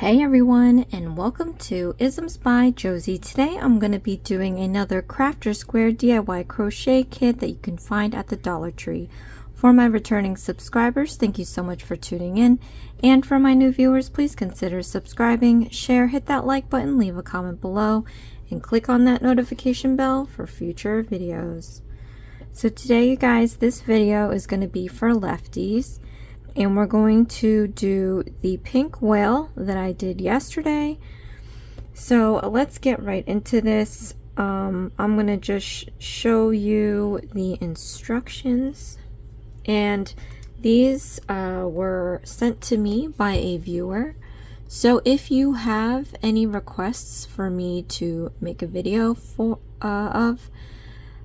Hey everyone, and welcome to Isms by Josie. Today I'm going to be doing another Crafter Square DIY crochet kit that you can find at the Dollar Tree. For my returning subscribers, thank you so much for tuning in. And for my new viewers, please consider subscribing, share, hit that like button, leave a comment below, and click on that notification bell for future videos. So today, you guys, this video is going to be for Lefties. And we're going to do the pink whale that I did yesterday. So let's get right into this. I'm going to just show you the instructions. And these were sent to me by a viewer. So if you have any requests for me to make a video of,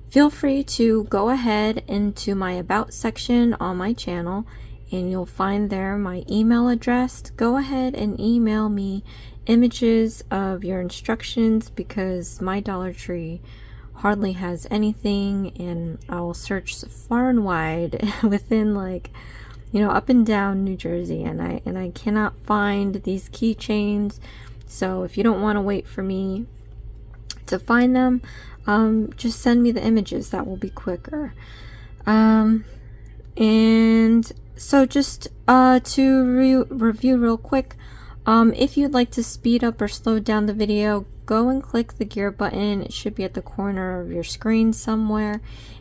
feel free to go ahead into my About section on my channel. And you'll find there my email address. Go ahead and email me images of your instructions because my Dollar Tree hardly has anything, and I'll search far and wide within, like, you know, up and down New Jersey, and I cannot find these keychains. So if you don't want to wait for me to find them, just send me the images. That will be quicker. And so just to review real quick, if you'd like to speed up or slow down the video, go and click the gear button. It should be at the corner of your screen somewhere,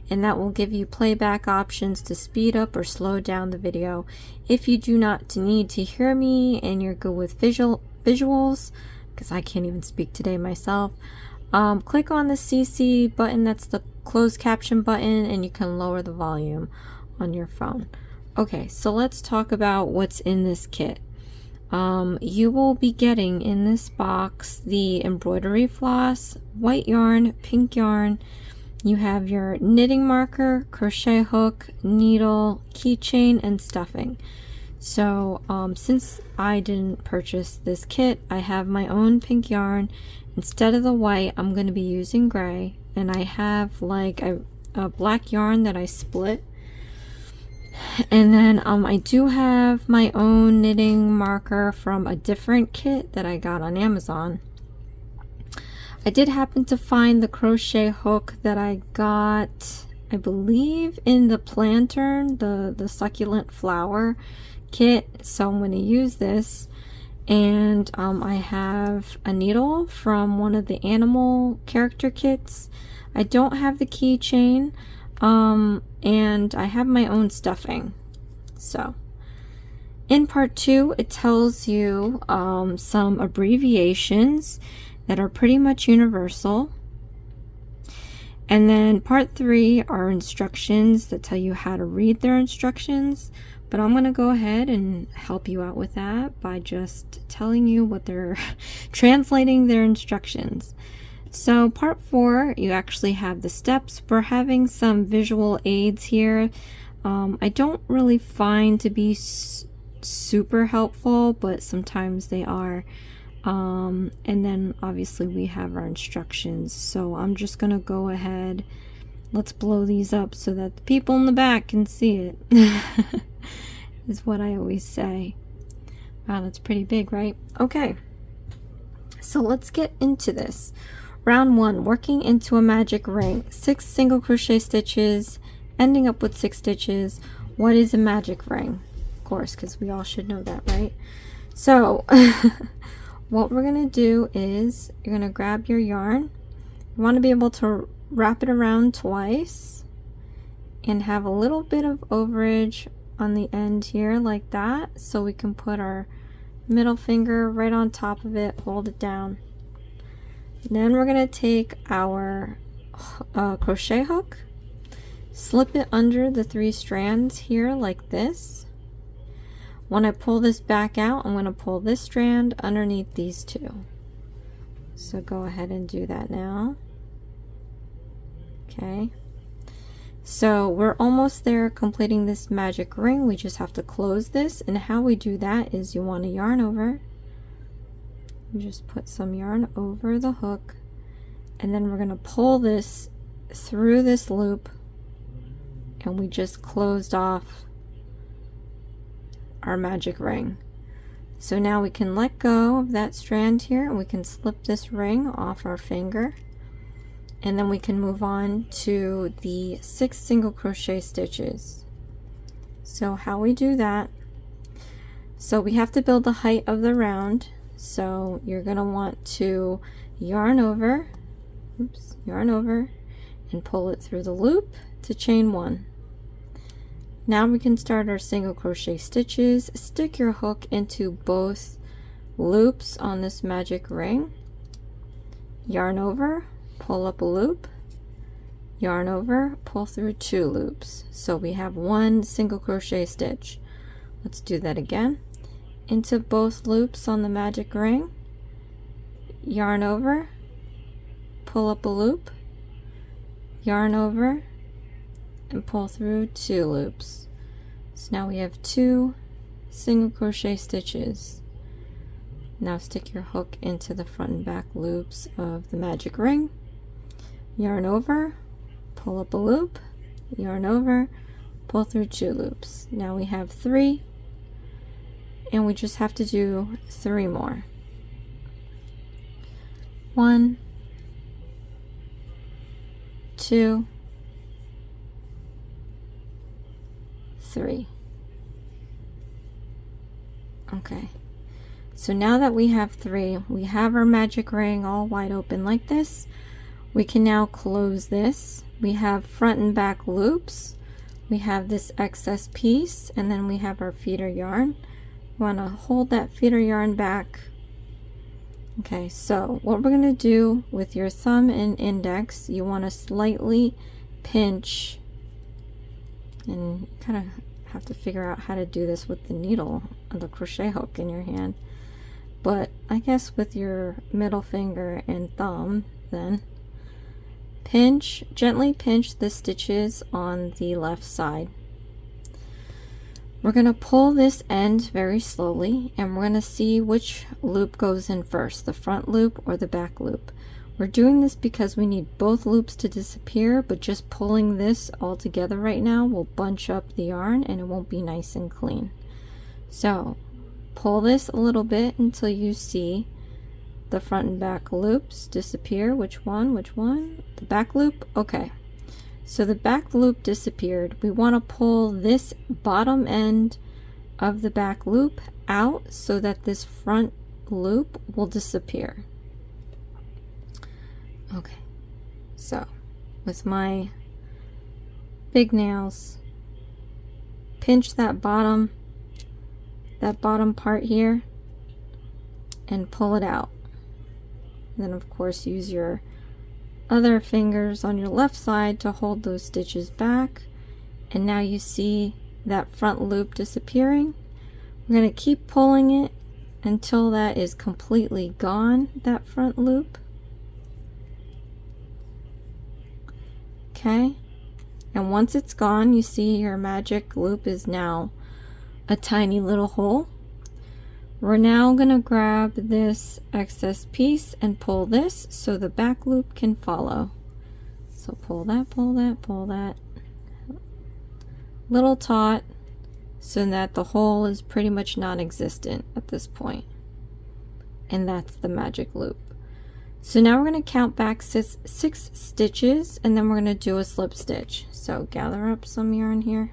and that will give you playback options to speed up or slow down the video. If you do not need to hear me and you're good with visuals, because I can't even speak today myself, click on the CC button, that's the closed caption button, and you can lower the volume on your phone. Okay, so let's talk about what's in this kit. You will be getting in this box the embroidery floss, white yarn, pink yarn. You have your knitting marker, crochet hook, needle, keychain, and stuffing. So since I didn't purchase this kit, I have my own pink yarn. Instead of the white, I'm going to be using gray, and I have like a black yarn that I split. And then I do have my own knitting marker from a different kit that I got on Amazon. I did happen to find the crochet hook that I got, I believe, in the Plantern, the succulent flower kit. So I'm going to use this. And I have a needle from one of the animal character kits. I don't have the keychain. And I have my own stuffing. So in part 2, it tells you some abbreviations that are pretty much universal. And then part 3 are instructions that tell you how to read their instructions. But I'm going to go ahead and help you out with that by just telling you what they're translating their instructions. So part 4, you actually have the steps. We're having some visual aids here. I don't really find to be super helpful, but sometimes they are. And then obviously we have our instructions. So I'm just going to go ahead. Let's blow these up so that the people in the back can see it. Is what I always say. Wow, that's pretty big, right? Okay. So let's get into this. Round 1, working into a magic ring. 6 single crochet stitches, ending up with 6 stitches. What is a magic ring? Of course, because we all should know that, right? So what we're going to do is you're going to grab your yarn. You want to be able to wrap it around twice and have a little bit of overage on the end here like that, so we can put our middle finger right on top of it, hold it down. Then we're going to take our crochet hook, slip it under the 3 strands here like this. When I pull this back out, I'm going to pull this strand underneath these 2. So go ahead and do that now. Okay. So we're almost there completing this magic ring. We just have to close this, and how we do that is you want to yarn over. You just put some yarn over the hook, and then we're going to pull this through this loop, and we just closed off our magic ring. So now we can let go of that strand here and we can slip this ring off our finger, and then we can move on to the 6 single crochet stitches. So how we do that, so we have to build the height of the round. So you're going to want to yarn over, yarn over and pull it through the loop to chain 1. Now we can start our single crochet stitches. Stick your hook into both loops on this magic ring, yarn over, pull up a loop, yarn over, pull through 2 loops. So we have 1 single crochet stitch. Let's do that again. Into both loops on the magic ring, yarn over, pull up a loop, yarn over, and pull through 2 loops. So now we have 2 single crochet stitches. Now stick your hook into the front and back loops of the magic ring, yarn over, pull up a loop, yarn over, pull through 2 loops. Now we have 3, and we just have to do 3 more. 1, 2, 3. Okay, so now that we have 3, we have our magic ring all wide open like this. We can now close this. We have front and back loops, we have this excess piece, and then we have our feeder yarn. We want to hold that feeder yarn back. Okay, so what we're going to do with your thumb and index, you want to slightly pinch, and you kind of have to figure out how to do this with the needle and the crochet hook in your hand. But I guess with your middle finger and thumb, then pinch, gently pinch the stitches on the left side. We're going to pull this end very slowly, and we're going to see which loop goes in first, the front loop or the back loop. We're doing this because we need both loops to disappear, but just pulling this all together right now will bunch up the yarn and it won't be nice and clean. So pull this a little bit until you see the front and back loops disappear. Which one? Which one? The back loop? Okay. So the back loop disappeared. We want to pull this bottom end of the back loop out so that this front loop will disappear. Okay, so with my big nails, pinch that bottom part here and pull it out. And then of course use your other fingers on your left side to hold those stitches back, and now you see that front loop disappearing. We're going to keep pulling it until that is completely gone, that front loop. Okay, and once it's gone, you see your magic loop is now a tiny little hole. We're now going to grab this excess piece and pull this so the back loop can follow. So pull that, pull that, pull that. Little taut so that the hole is pretty much non-existent at this point. And that's the magic loop. So now we're going to count back 6 stitches, and then we're going to do a slip stitch. So gather up some yarn here.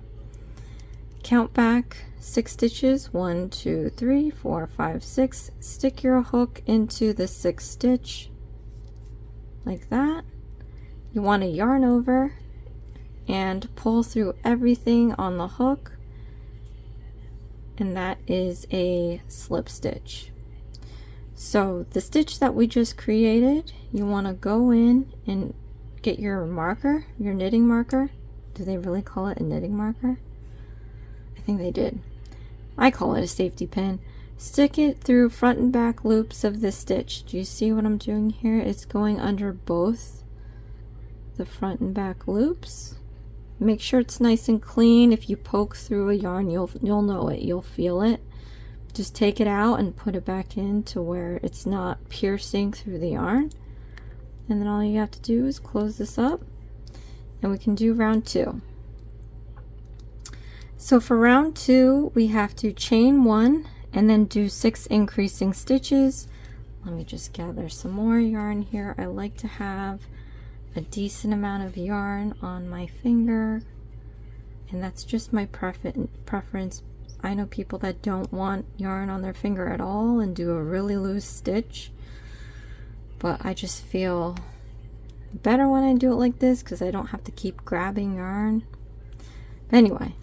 Count back 6 stitches, 1, 2, 3, 4, 5, 6. Stick your hook into the 6th stitch like that. You want to yarn over and pull through everything on the hook, and that is a slip stitch. So the stitch that we just created, you want to go in and get your marker, your knitting marker. Do they really call it a knitting marker? I think they did. I call it a safety pin. Stick it through front and back loops of this stitch. Do you see what I'm doing here? It's going under both the front and back loops. Make sure it's nice and clean. If you poke through a yarn, you'll know it. You'll feel it. Just take it out and put it back in to where it's not piercing through the yarn. And then all you have to do is close this up, and we can do round 2. So for round 2, we have to chain 1 and then do 6 increasing stitches. Let me just gather some more yarn here. I like to have a decent amount of yarn on my finger, and that's just my preference. I know people that don't want yarn on their finger at all and do a really loose stitch, but I just feel better when I do it like this because I don't have to keep grabbing yarn. But anyway,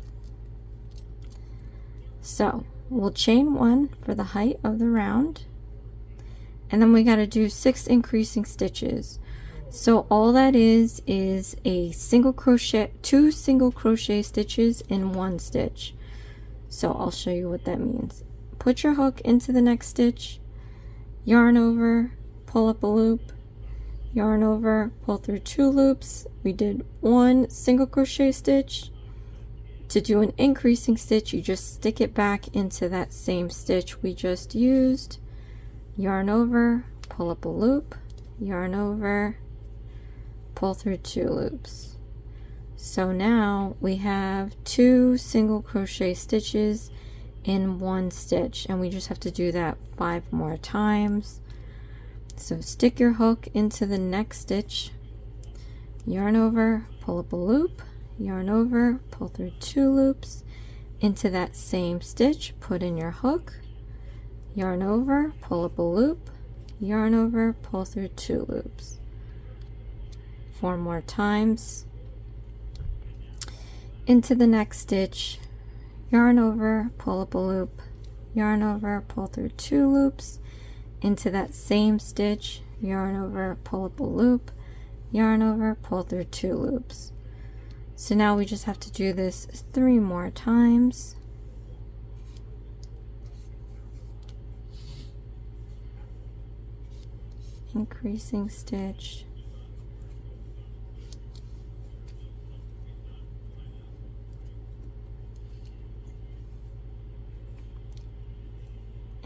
so we'll chain 1 for the height of the round, and then we got to do 6 increasing stitches. So all that is a single crochet, 2 single crochet stitches in 1 stitch. So I'll show you what that means. Put your hook into the next stitch, yarn over, pull up a loop, yarn over, pull through 2 loops. We did 1 single crochet stitch. To do an increasing stitch, you just stick it back into that same stitch we just used. Yarn over, pull up a loop, yarn over, pull through 2 loops. So now we have 2 single crochet stitches in 1 stitch, and we just have to do that 5 more times. So stick your hook into the next stitch, yarn over, pull up a loop, yarn over, pull through 2 loops, into that same stitch, put in your hook, yarn over, pull up a loop, yarn over, pull through 2 loops. 4 more times. Into the next stitch, yarn over, pull up a loop, yarn over, pull through 2 loops, into that same stitch, yarn over, pull up a loop, yarn over, pull through 2 loops. So now we just have to do this 3 more times. Increasing stitch,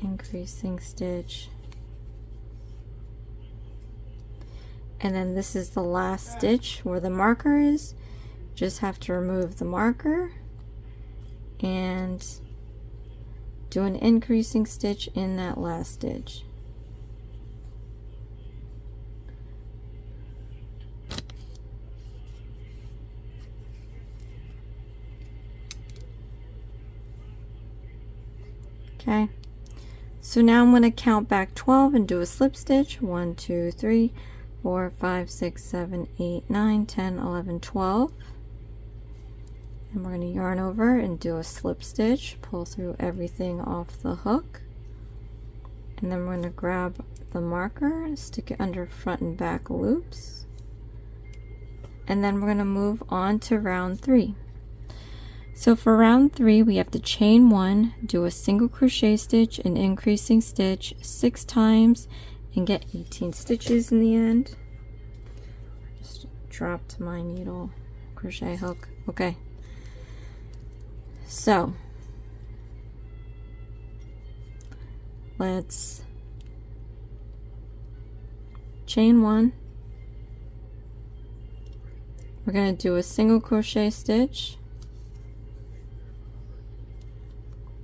increasing stitch, and then this is the last stitch where the marker is. Just have to remove the marker and do an increasing stitch in that last stitch. Okay, so now I'm going to count back 12 and do a slip stitch. 1, 2, 3, 4, 5, 6, 7, 8, 9, 10, 11, 12. And we're going to yarn over and do a slip stitch, pull through everything off the hook, and then we're going to grab the marker and stick it under front and back loops, and then we're going to move on to round 3. So for round 3, we have to chain 1, do a single crochet stitch, an increasing stitch 6 times, and get 18 stitches in the end. Just dropped my needle crochet hook. Okay. So let's chain 1. We're going to do a single crochet stitch.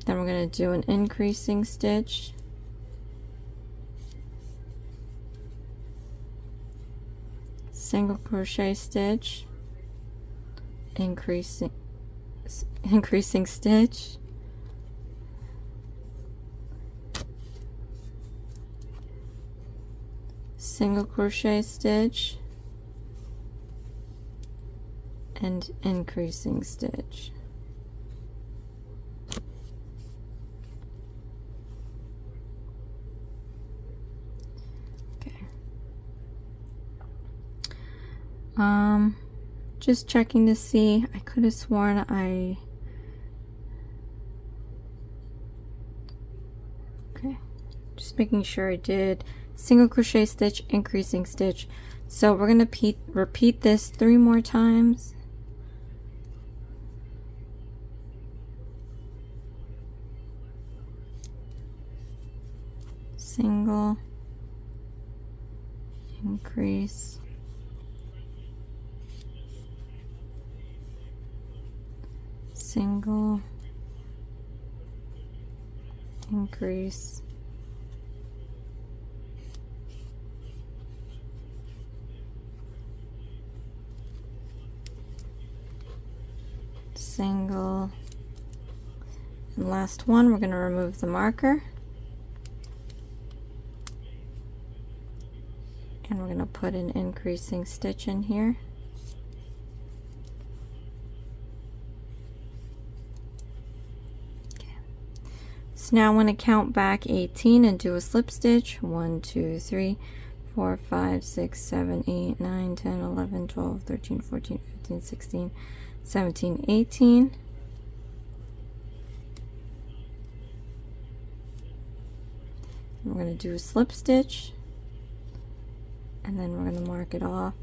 Then we're going to do an increasing stitch, single crochet stitch, increasing stitch, single crochet stitch, and increasing stitch. Just checking to see. I could have sworn okay, just making sure I did single crochet stitch, increasing stitch. So we're going to repeat this 3 more times. Single, increase, single, increase, single, and last one, we're going to remove the marker, and we're going to put an increasing stitch in here. Okay. So now I want to count back 18 and do a slip stitch. 1, 2, 3, 4, 5, 6, 7, 8, 9, 10, 11, 12, 13, 14, 15, 16, 17, 18. We're going to do a slip stitch, and then we're going to mark it off.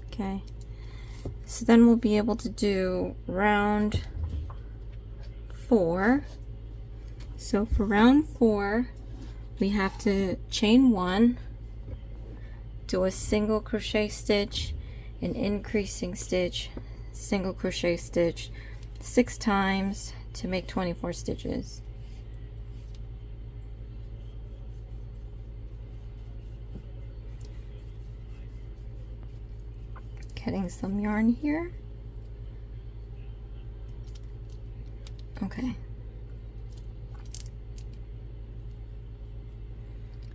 Okay, so then we'll be able to do round 4. So for round 4, we have to chain 1, do a single crochet stitch, an increasing stitch, single crochet stitch 6 times to make 24 stitches. Getting some yarn here. Okay.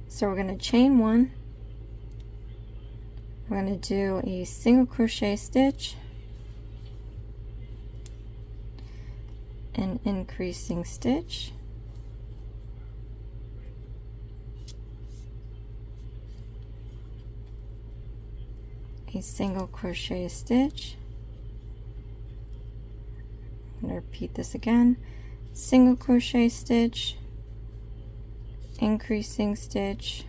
So we're going to chain 1. We're going to do a single crochet stitch, an increasing stitch, a single crochet stitch. I'm going to repeat this again. Single crochet stitch, increasing stitch,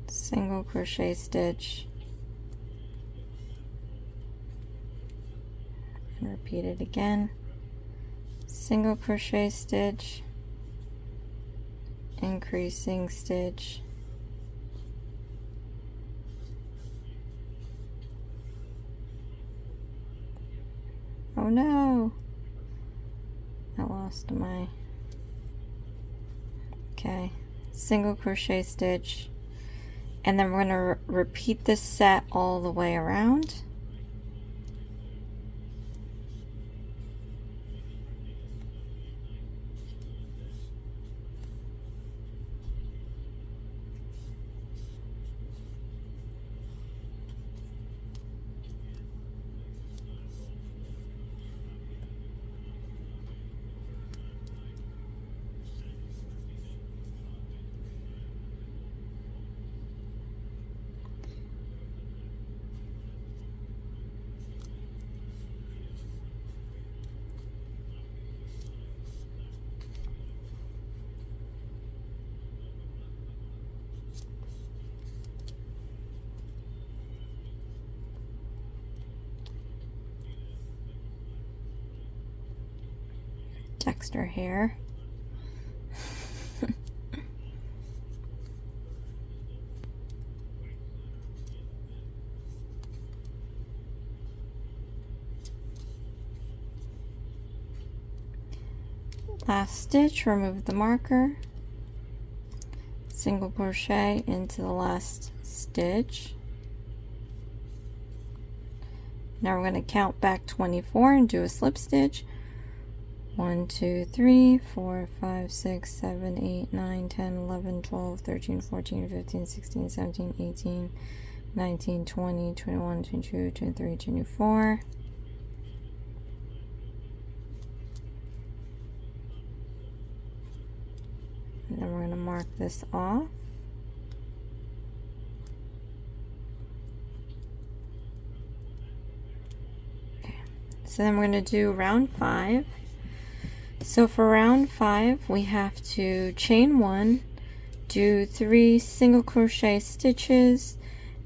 single crochet stitch, and repeat it again. Single crochet stitch, increasing stitch, oh no, I lost my, okay, single crochet stitch, and then we're going to repeat this set all the way around. Texture hair. Last stitch, remove the marker, single crochet into the last stitch. Now we're going to count back 24 and do a slip stitch. 1, 2, 3, 4, 5, 6, 7, 8, 9, 10, 11, 12, 13, 14, 15, 16, 17, 18, 19, 20, 21, 22, 23, 24. And then we're going to mark this off. Okay. So then we're going to do round 5. So for round 5, we have to chain 1, do 3 single crochet stitches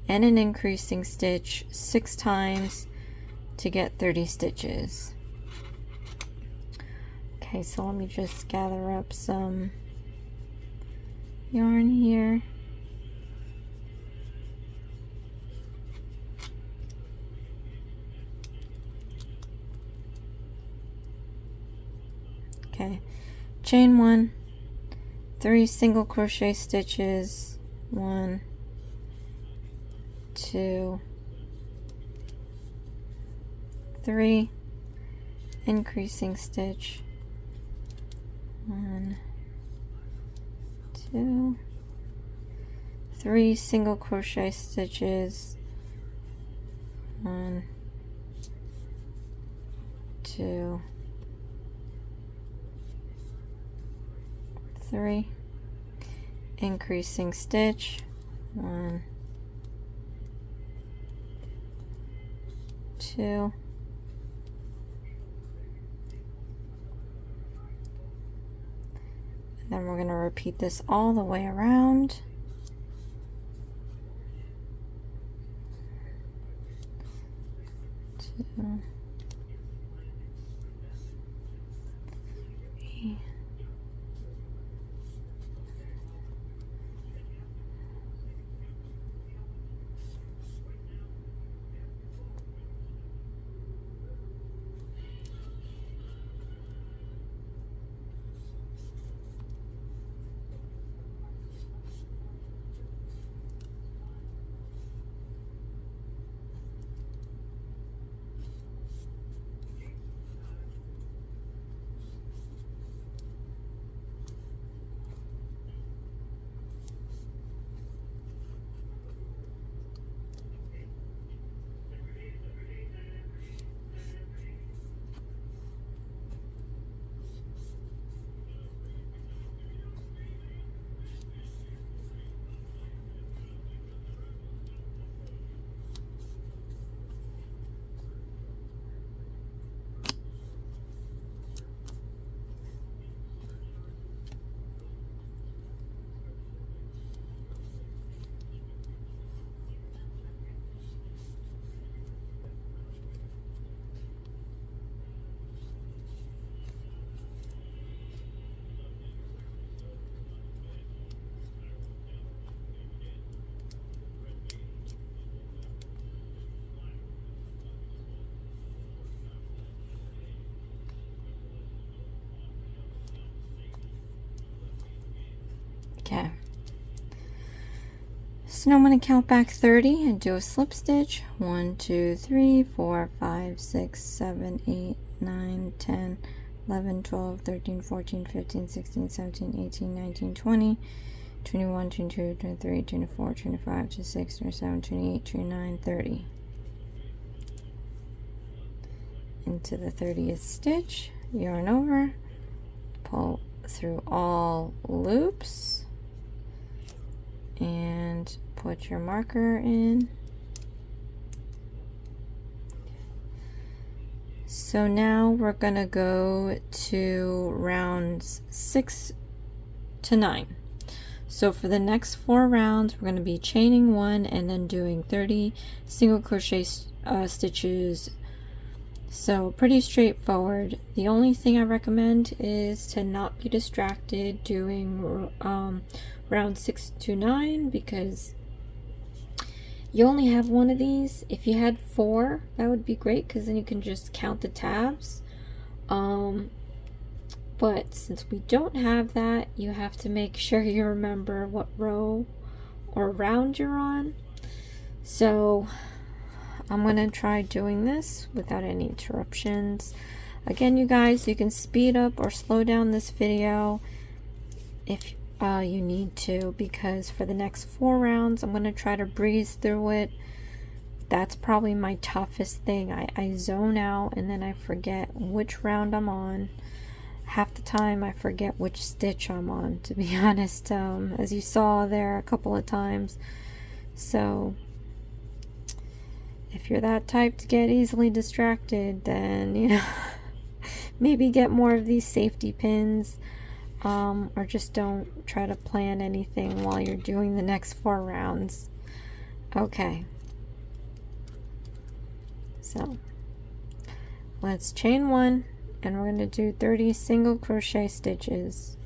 and an increasing stitch 6 times to get 30 stitches. Okay, so let me just gather up some yarn here. Okay, chain 1, 3 single crochet stitches, 1, 2, 3, increasing stitch, 1, 2, 3 single crochet stitches, 1, 2, 3, increasing stitch, 1, 2, and then we're going to repeat this all the way around. 2, 3, okay. So now I'm going to count back 30 and do a slip stitch. 1, 2, 3, 4, 5, 6, 7, 8, 9, 10, 11, 12, 13, 14, 15, 16, 17, 18, 19, 20, 21, 22, 23, 24, 25, 26, 27, 28, 29, 30. Into the 30th stitch, yarn over, pull through all loops, and put your marker in. So now we're gonna go to rounds 6 to 9. So for the next 4 rounds, we're going to be chaining 1 and then doing 30 single crochet stitches. So pretty straightforward. The only thing I recommend is to not be distracted doing round 6 to 9, because you only have one of these. If you had 4, that would be great, because then you can just count the tabs. But since we don't have that, you have to make sure you remember what row or round you're on. So I'm gonna try doing this without any interruptions. Again, you guys, you can speed up or slow down this video if you need to, because for the next 4 rounds, I'm gonna try to breeze through it. That's probably my toughest thing. I zone out and then I forget which round I'm on. Half the time I forget which stitch I'm on, to be honest, as you saw there a couple of times. So if you're that type to get easily distracted, then, you know, maybe get more of these safety pins, or just don't try to plan anything while you're doing the next 4 rounds. Okay, so let's chain 1, and we're going to do 30 single crochet stitches.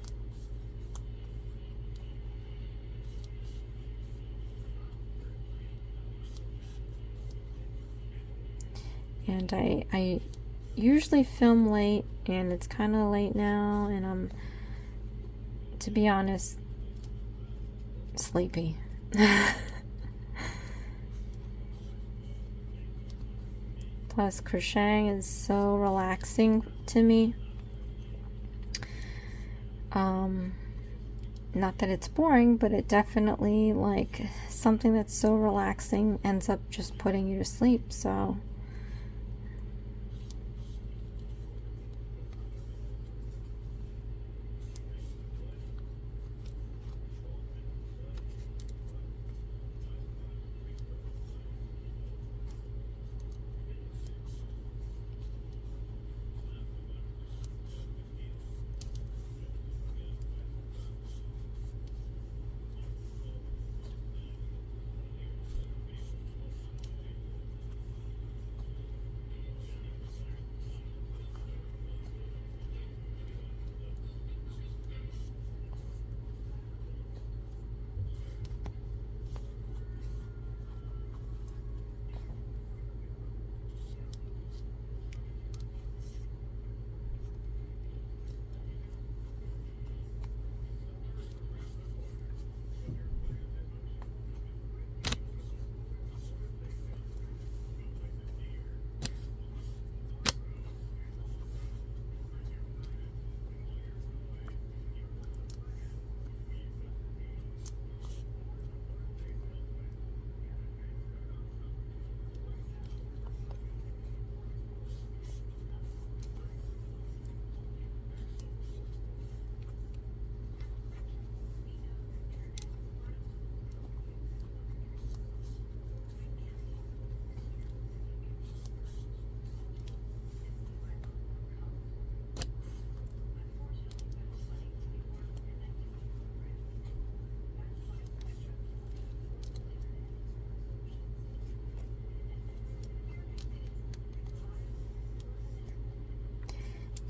And I usually film late, and it's kind of late now, and I'm, to be honest, sleepy. Plus, crocheting is so relaxing to me. Not that it's boring, but it definitely, like, something that's so relaxing ends up just putting you to sleep, so.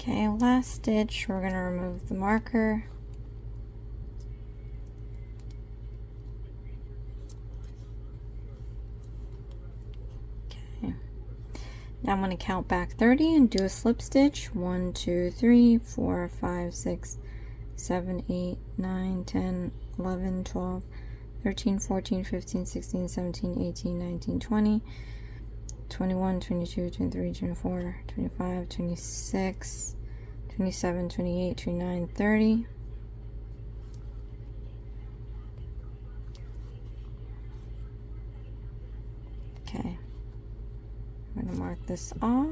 Okay, last stitch, we're going to remove the marker. Okay. Now I'm going to count back 30 and do a slip stitch. 1, 2, 3, 4, 5, 6, 7, 8, 9, 10, 11, 12, 13, 14, 15, 16, 17, 18, 19, 20, 21, 22, 23, 24, 25, 26, 27, 28, 29, 30. Okay. I'm going to mark this off.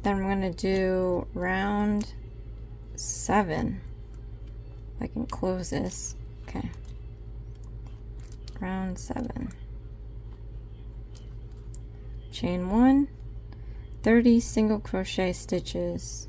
Then we're going to do round 7. If I can close this. Okay. Round 7. Chain 1, 30 single crochet stitches.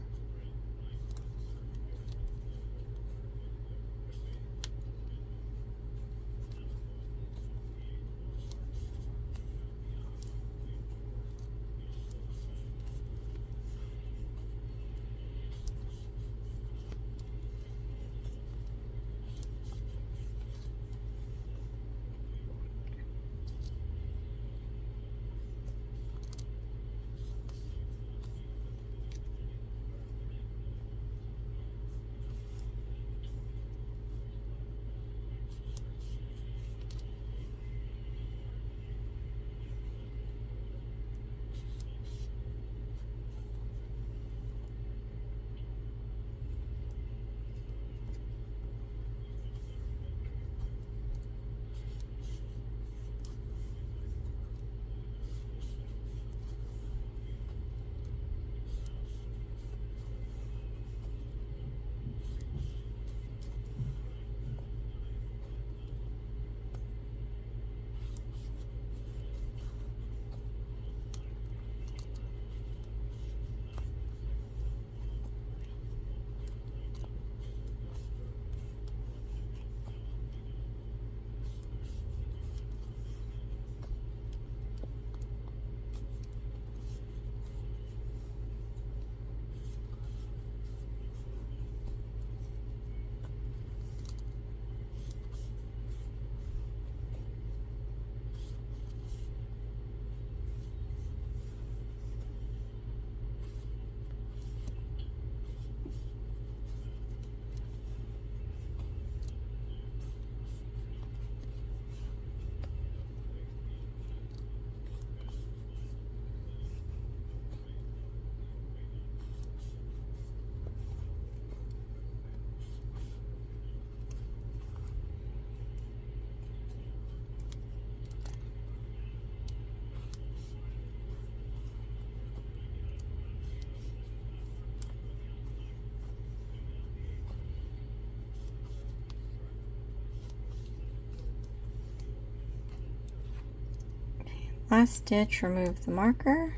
Last stitch, remove the marker.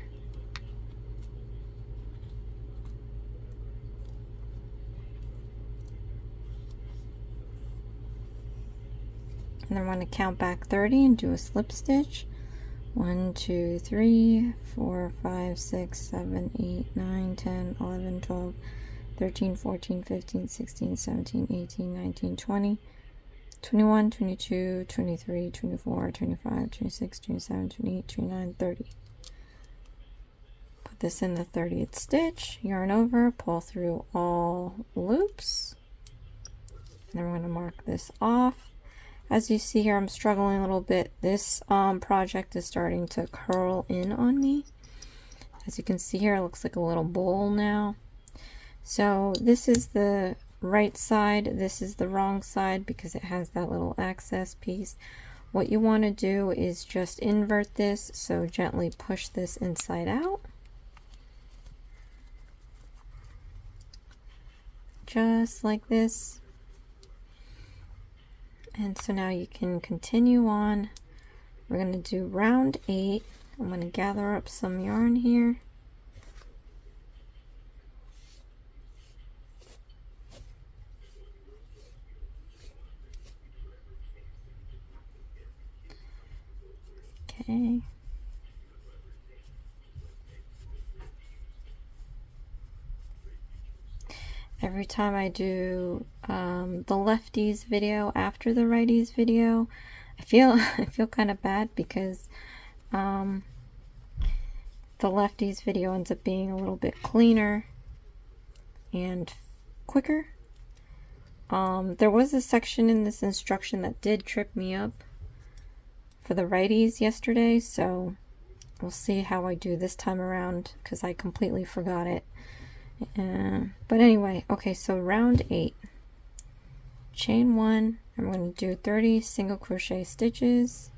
And then we're going to count back 30 and do a slip stitch. 1, 2, 3, 4, 5, 6, 7, 8, 9, 10, 11, 12, 13, 14, 15, 16, 17, 18, 19, 20, 21, 22, 23, 24, 25, 26, 27, 28, 29, 30. Put this in the 30th stitch, yarn over, pull through all loops. And then we're going to mark this off. As you see here, I'm struggling a little bit. This project is starting to curl in on me. As you can see here, it looks like a little bowl now. So this is the right side, this is the wrong side because it has that little access piece. What you want to do is just invert this, so gently push this inside out. Just like this. And so now you can continue on. We're going to do round 8. I'm going to gather up some yarn here. Okay. Every time I do the lefties video after the righties video, I feel kind of bad because the lefties video ends up being a little bit cleaner and quicker. There was a section in this instruction that did trip me up for the righties yesterday, so we'll see how I do this time around because I completely forgot it. But anyway, okay, so round 8, chain 1, I'm going to do 30 single crochet stitches.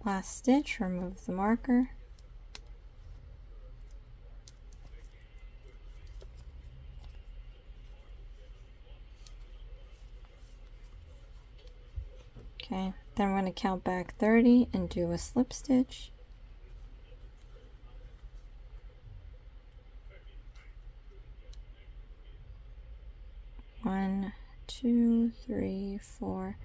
Last stitch, remove the marker. Okay, then we're going to count back 30 and do a slip stitch. 1, 2, 3, 4,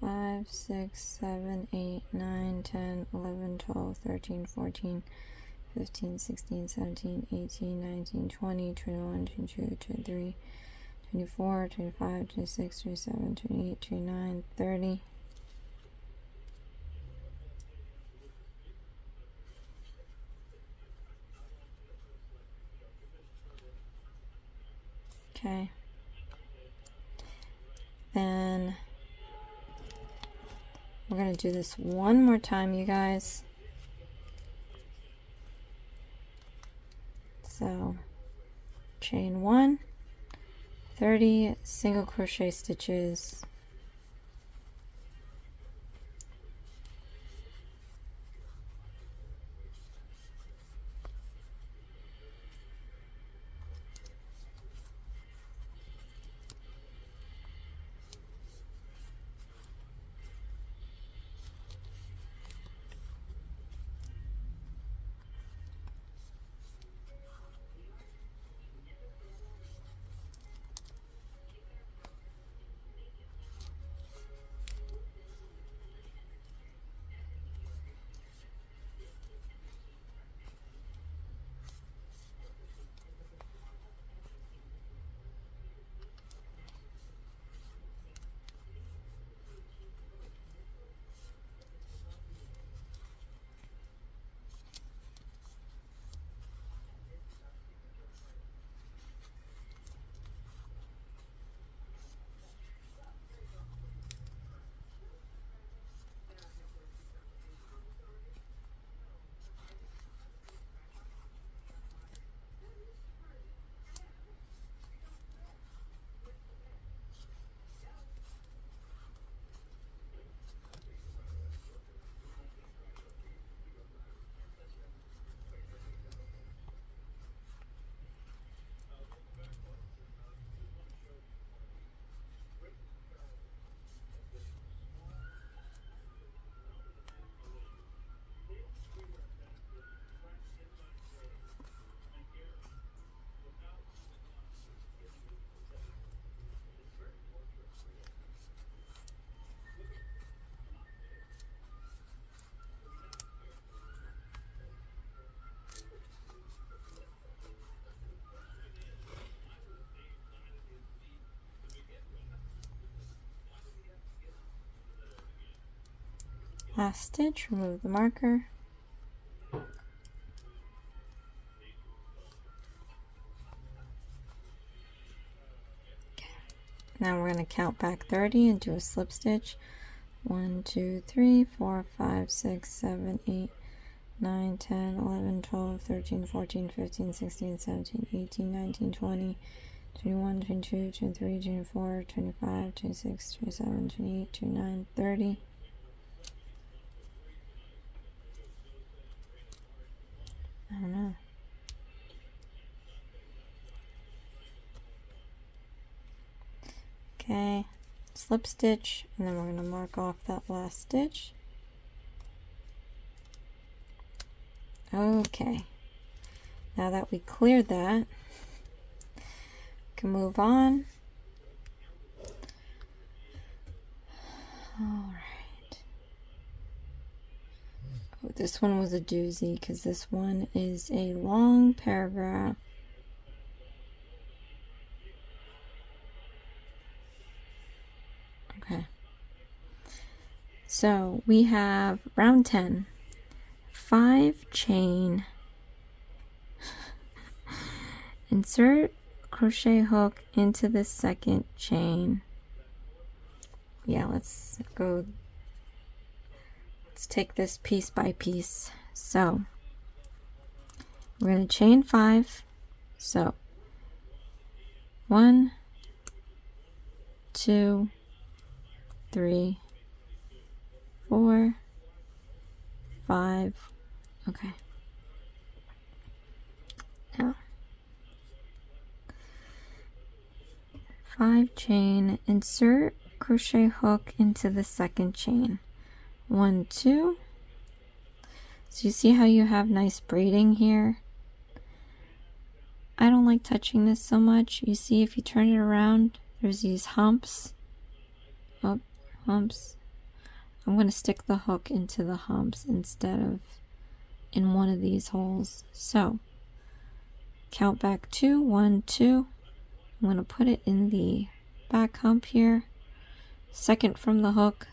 5, 6, 7, 8, 9, 10, 11, 12, 13, 14, 15, 16, 17, 18, 19, 20, 21, 22, 23, 24, 25, 26, 27, 28, 29, 30. Okay. Then we're going to do this one more time, you guys. So chain 1, 30 single crochet stitches. Last stitch, remove the marker. Now we're going to count back 30 and do a slip stitch. 1, 2, 3, 4, 5, 6, 7, 8, 9, 10, 11, 12, 13, 14, 15, 16, 17, 18, 19, 20, 21, 22, 23, 24, 25, 26, 27, 28, 29, 30. I don't know. Okay, slip stitch, and then we're going to mark off that last stitch. Okay, now that we cleared that, we can move on. All right. Oh, this one was a doozy because this one is a long paragraph. Okay. So we have round 10, 5 chain, insert crochet hook into the second chain. Yeah, let's take this piece by piece. So we're going to chain 5. So 1, 2, 3, 4, 5. Okay. Now 5 chain, insert crochet hook into the second chain. 1, 2. So you see how you have nice braiding here? I don't like touching this so much. You see, if you turn it around, there's these humps. Oh, humps. I'm going to stick the hook into the humps instead of in one of these holes. So, count back 2, 1, 2. I'm going to put it in the back hump here. Second from the hook.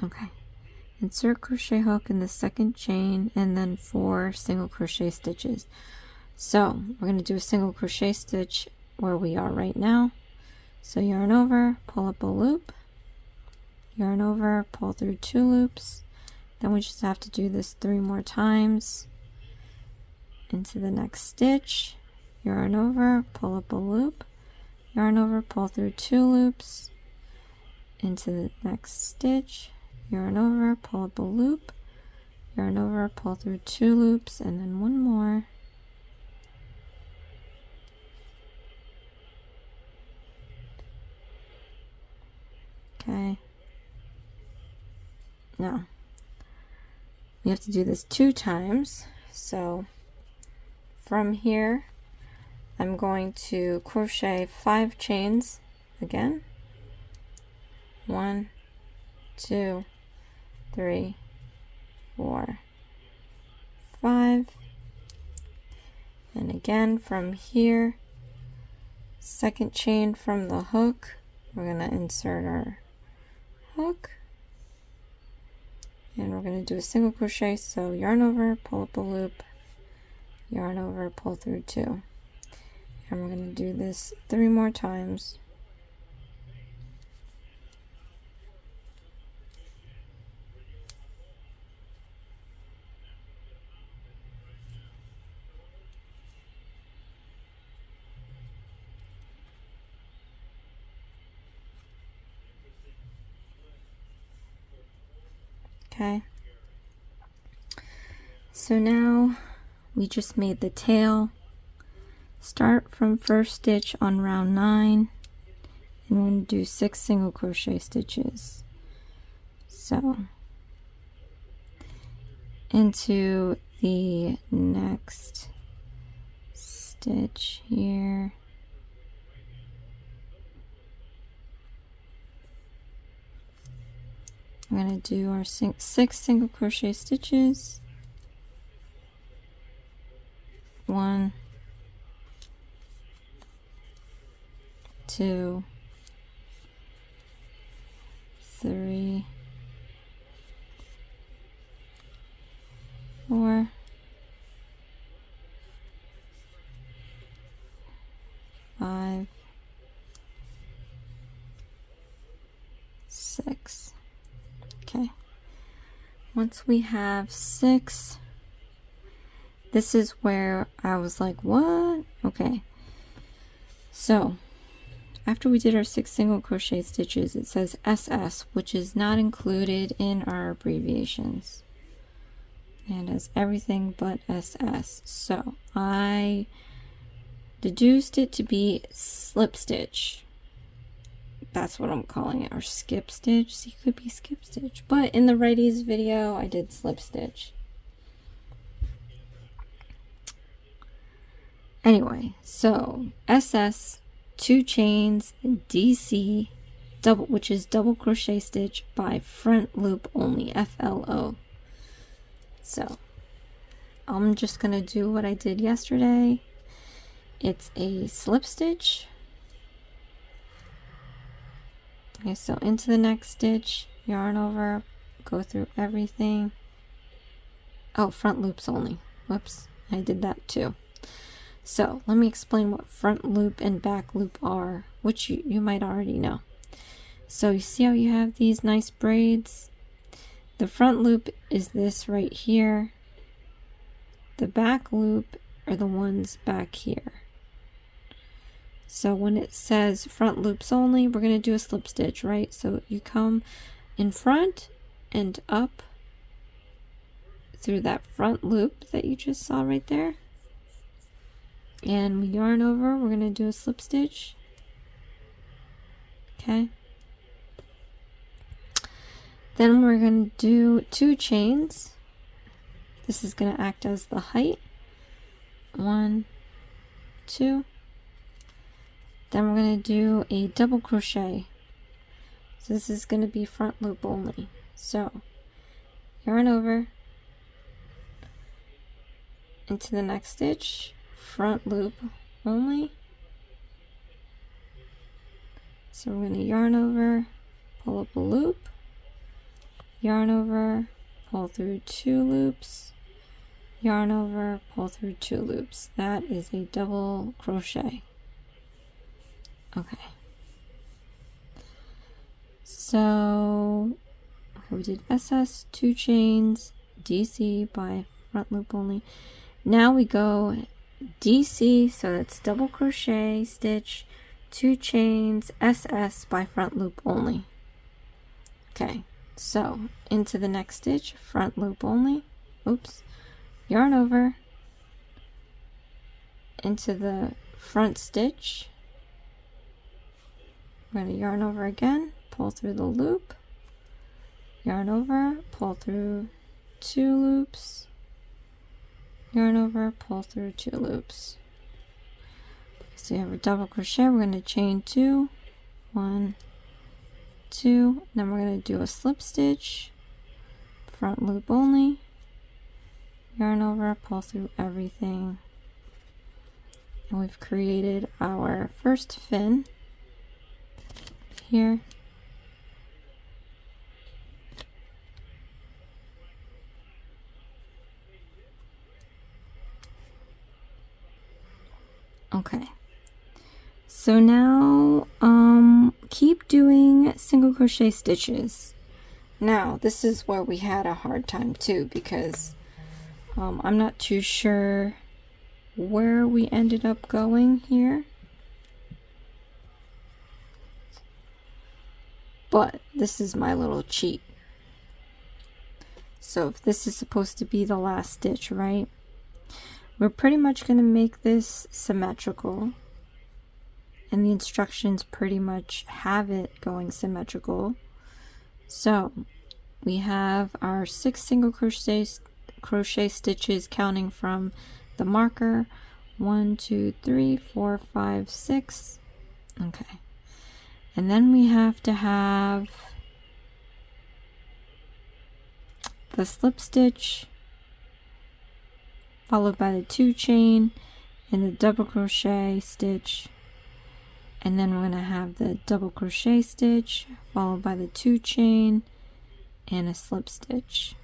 Okay. Insert crochet hook in the second chain and then 4 single crochet stitches. So we're going to do a single crochet stitch where we are right now. So yarn over, pull up a loop, yarn over, pull through 2 loops. Then we just have to do this 3 more times. Into the next stitch, yarn over, pull up a loop, yarn over, pull through 2 loops. Into the next stitch, yarn over, pull up a loop, yarn over, pull through 2 loops, and then 1 more. Okay. Now, you have to do this 2 times. So, from here, I'm going to crochet 5 chains again. 1, 2, 3, 4, 5. And again from here, second chain from the hook, we're going to insert our hook. And we're going to do a single crochet, so yarn over, pull up a loop, yarn over, pull through 2. And we're going to do this 3 more times. Okay. So now we just made the tail. Start from first stitch on round 9 and we're going to do 6 single crochet stitches. So into the next stitch here, we're going to do our 6 single crochet stitches. 1, 2, 3, 4, 5, 6. Okay. Once we have 6, this is where I was like, what? Okay. So after we did our 6 single crochet stitches, it says SS, which is not included in our abbreviations. And as everything but SS. So I deduced it to be slip stitch. That's what I'm calling it, or skip stitch. See, it could be skip stitch. But in the righties video, I did slip stitch. Anyway, so SS, 2 chains, DC, double, which is double crochet stitch by front loop only, FLO. So I'm just gonna do what I did yesterday. It's a slip stitch. Okay, so into the next stitch, yarn over, go through everything. Oh, front loops only. Whoops, I did that too. So let me explain what front loop and back loop are, which you might already know. So you see how you have these nice braids? The front loop is this right here. The back loop are the ones back here. So when it says front loops only, we're going to do a slip stitch, right? So you come in front and up through that front loop that you just saw right there. And we yarn over, we're going to do a slip stitch. Okay. Then we're going to do 2 chains. This is going to act as the height. 1, 2. Then we're going to do a double crochet. So this is going to be front loop only. So yarn over into the next stitch, front loop only. So we're going to yarn over, pull up a loop, yarn over, pull through 2 loops, yarn over, pull through 2 loops. That is a double crochet. Okay. So we did SS, 2 chains, DC by front loop only. Now we go DC, so that's double crochet, stitch, 2 chains, SS by front loop only. Okay, so into the next stitch, front loop only, oops, yarn over, into the front stitch, we're going to yarn over again, pull through the loop, yarn over, pull through 2 loops, yarn over, pull through 2 loops. So you have a double crochet, we're going to chain 2, 1, 2, then we're going to do a slip stitch, front loop only, yarn over, pull through everything, and we've created our first fin here. Okay, so now keep doing single crochet stitches. Now this is where we had a hard time too, because I'm not too sure where we ended up going here, but this is my little cheat. So if this is supposed to be the last stitch, right, we're pretty much going to make this symmetrical, and the instructions pretty much have it going symmetrical. So we have our 6 single crochet stitches counting from the marker, 1, 2, 3, 4, 5, 6. Okay, and then we have to have the slip stitch followed by the 2 chain and the double crochet stitch, and then we're going to have the double crochet stitch followed by the 2 chain and a slip stitch.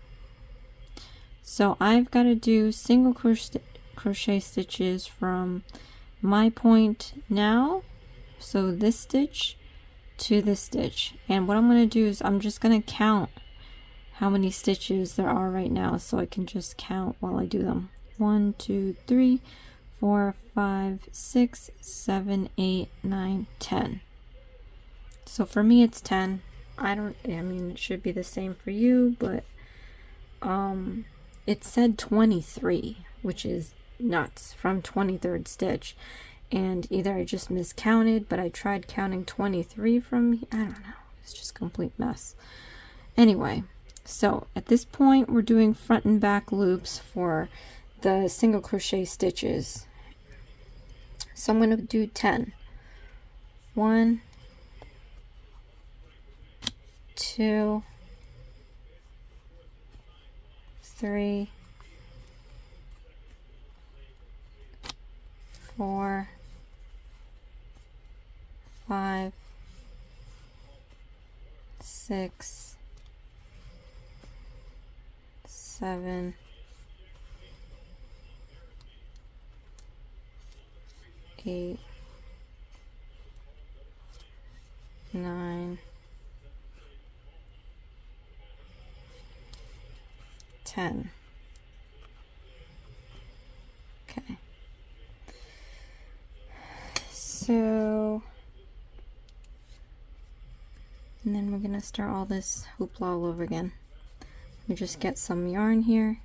So I've got to do single crochet stitches from my point now, so this stitch to this stitch, and what I'm going to do is I'm just going to count how many stitches there are right now, so I can just count while I do them. 1, 2, 3, 4, 5, 6, 7, 8, 9, 10. So for me it's 10. I mean it should be the same for you, but it said 23, which is nuts, from 23rd stitch, and either I just miscounted, but I tried counting 23 from, I don't know, it's just a complete mess. Anyway, so at this point we're doing front and back loops for the single crochet stitches. So I'm going to do 10. 1, 2, 3, 4, 5, 6, 7, 8, 9, 10. Okay. So, and then we're going to start all this hoopla all over again. We just get some yarn here.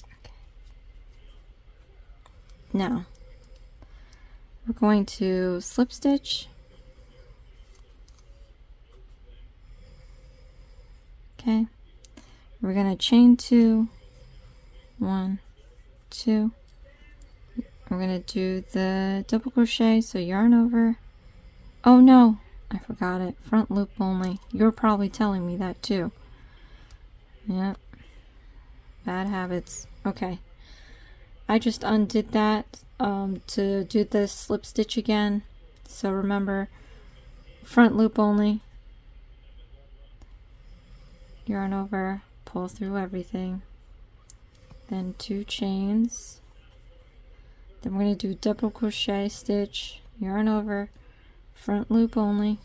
Okay. Now, we're going to slip stitch. Okay. We're going to chain 2, 1, 2. We're going to do the double crochet, so yarn over. Oh no, I forgot it. Front loop only. You're probably telling me that too. Yep. Bad habits. Okay. I just undid that to do the slip stitch again. So remember, front loop only. Yarn over, pull through everything. Then 2 chains. Then we're going to do double crochet stitch, yarn over, front loop only,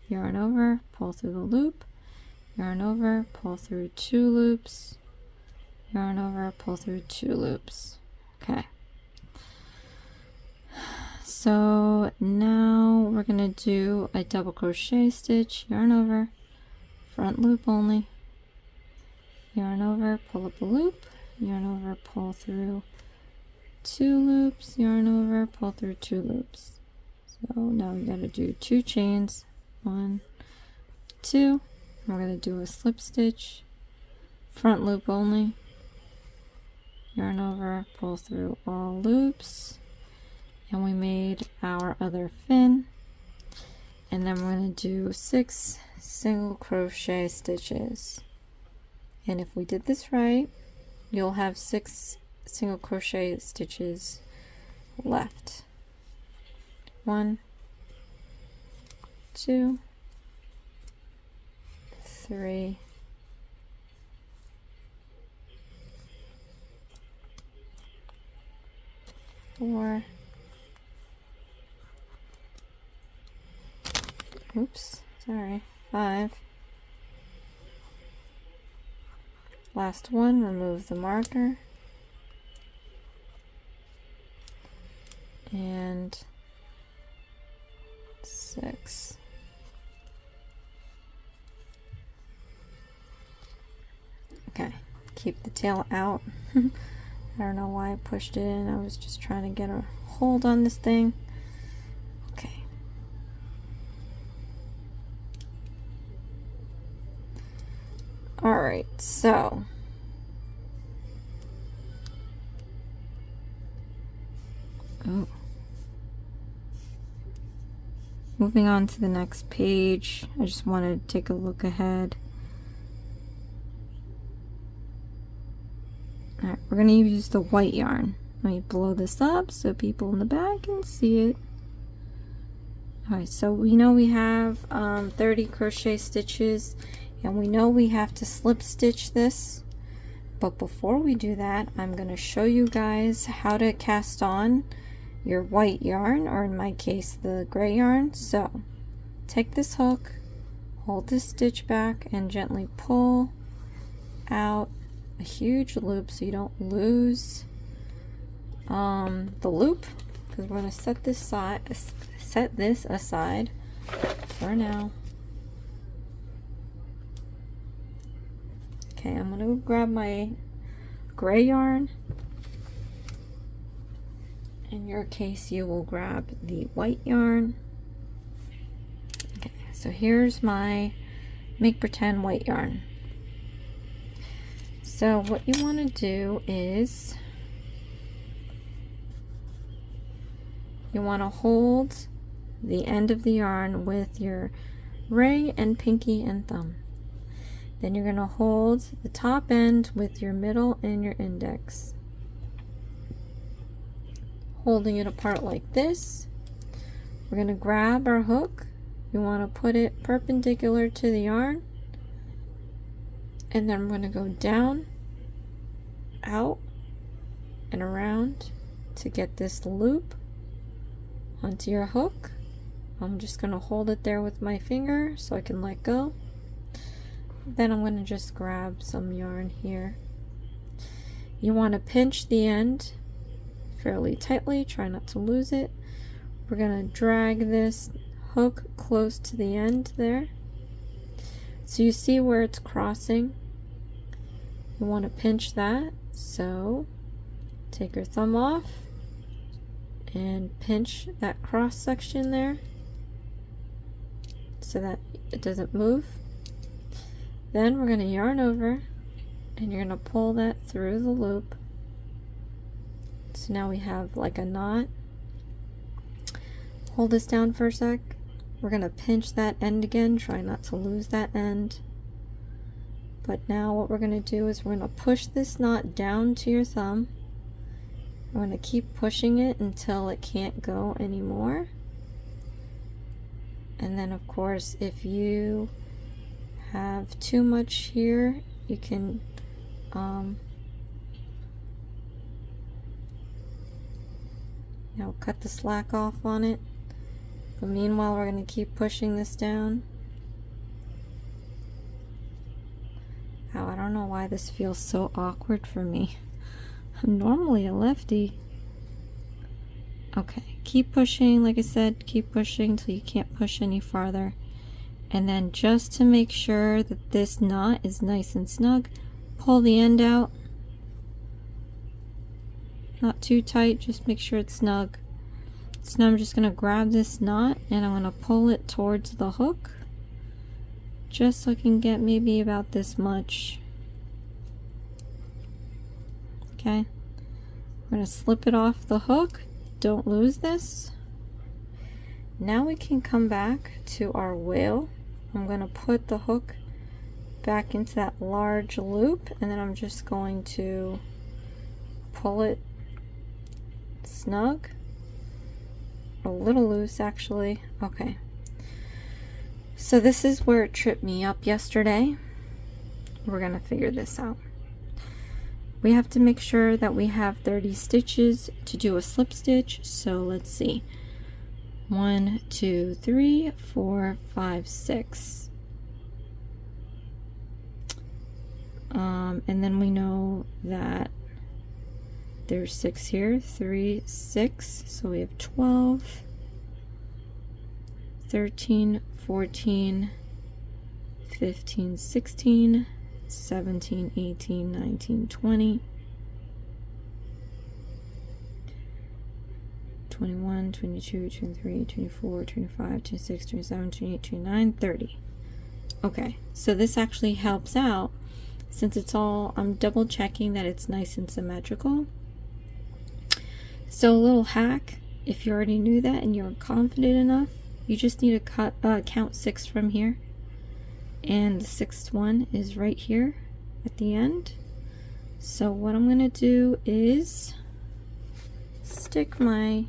yarn over, pull through the loop, yarn over, pull through 2 loops, yarn over, pull through 2 loops. Okay. So now we're going to do a double crochet stitch, yarn over, front loop only, yarn over, pull up a loop, yarn over, pull through 2 loops, yarn over, pull through 2 loops. So now we got to do 2 chains, 1, 2. We're going to do a slip stitch, front loop only, yarn over, pull through all loops, and we made our other fin. And then we're going to do 6 single crochet stitches. And if we did this right, you'll have 6 single crochet stitches left. 1, 2, 3, 4, oops, sorry, 5. Last one, remove the marker. And 6. Okay, keep the tail out. I don't know why I pushed it in. I was just trying to get a hold on this thing. Okay. All right, so moving on to the next page, I just want to take a look ahead. Alright, we're going to use the white yarn. Let me blow this up so people in the back can see it. Alright, so we know we have 30 crochet stitches, and we know we have to slip stitch this. But before we do that, I'm going to show you guys how to cast on your white yarn, or in my case the gray yarn. So take this hook, hold this stitch back, and gently pull out a huge loop so you don't lose the loop, because we're going to set this aside for now. Okay, I'm going to grab my gray yarn. In your case, you will grab the white yarn. Okay, so here's my make pretend white yarn. So what you want to do is you want to hold the end of the yarn with your ring and pinky and thumb. Then you're going to hold the top end with your middle and your index, holding it apart like this. We're going to grab our hook. You want to put it perpendicular to the yarn, and then I'm going to go down, out, and around to get this loop onto your hook. I'm just going to hold it there with my finger so I can let go. Then I'm going to just grab some yarn here. You want to pinch the end fairly tightly, try not to lose it. We're going to drag this hook close to the end there. So you see where it's crossing. You want to pinch that. So take your thumb off and pinch that cross section there so that it doesn't move. Then we're going to yarn over, and you're going to pull that through the loop So now we have like a knot. Hold this down for a sec. We're gonna pinch that end again, try not to lose that end. But now what we're gonna do is we're gonna push this knot down to your thumb. We're gonna keep pushing it until it can't go anymore. And then of course, if you have too much here, you can you know, cut the slack off on it. But meanwhile, we're going to keep pushing this down. Ow, I don't know why this feels so awkward for me. I'm normally a lefty. Okay, keep pushing, like I said, keep pushing until you can't push any farther. And then just to make sure that this knot is nice and snug, pull the end out. Not too tight, just make sure it's snug. So now I'm just going to grab this knot and I'm going to pull it towards the hook, just so I can get maybe about this much. Okay, we're going to slip it off the hook. Don't lose this. Now we can come back to our whale. I'm going to put the hook back into that large loop, and then I'm just going to pull it snug, a little loose actually. Okay, so this is where it tripped me up yesterday. We're gonna figure this out. We have to make sure that we have 30 stitches to do a slip stitch. So let's see, 1 2 3 4 5 6, and then we know that there's 6 here, 3 6, so we have 12, 13 14 15 16 17 18 19 20 21 22 23 24 25 26 27 28 29 30. Okay, so this actually helps out since it's all, I'm double checking that it's nice and symmetrical. So a little hack, if you already knew that and you're confident enough, you just need to count 6 from here, and the 6th one is right here at the end. So what I'm going to do is stick my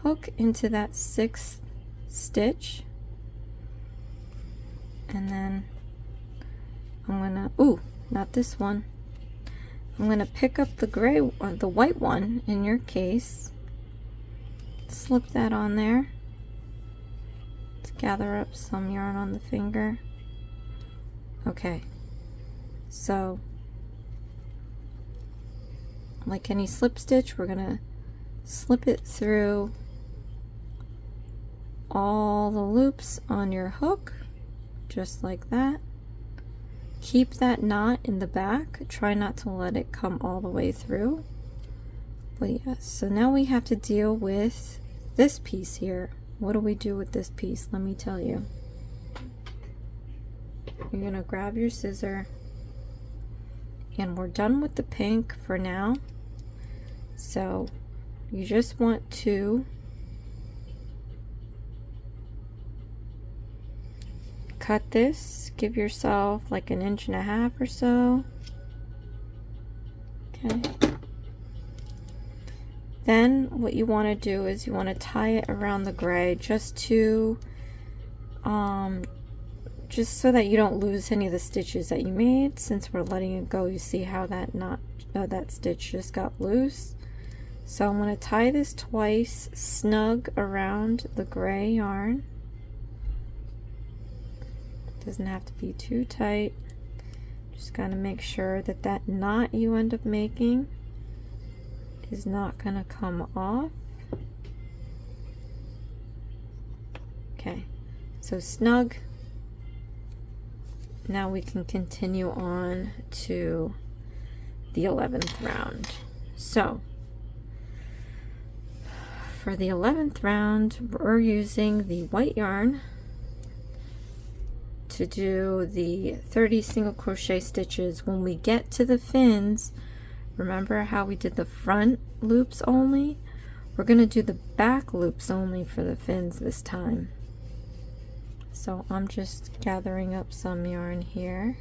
hook into that 6th stitch, and then I'm going to, ooh, not this one. I'm going to pick up the gray, or the white one in your case, slip that on there. Let's gather up some yarn on the finger. Okay, so like any slip stitch, we're going to slip it through all the loops on your hook, just like that. Keep that knot in the back. Try not to let it come all the way through. But yes, so now we have to deal with this piece here. What do we do with this piece? Let me tell you. You're gonna grab your scissor, and we're done with the pink for now. So you just want to cut this, give yourself like 1.5 inches or so. Okay. Then what you want to do is you want to tie it around the gray, just to just so that you don't lose any of the stitches that you made. Since we're letting it go, you see how that that stitch just got loose. So I'm going to tie this twice, snug around the gray yarn. Doesn't have to be too tight. Just gotta make sure that that knot you end up making is not gonna come off. Okay, so snug. Now we can continue on to the 11th round. So for the 11th round, we're using the white yarn to do the 30 single crochet stitches. When we get to the fins, Remember how we did the front loops only? We're going to do the back loops only for the fins this time. So I'm just gathering up some yarn here.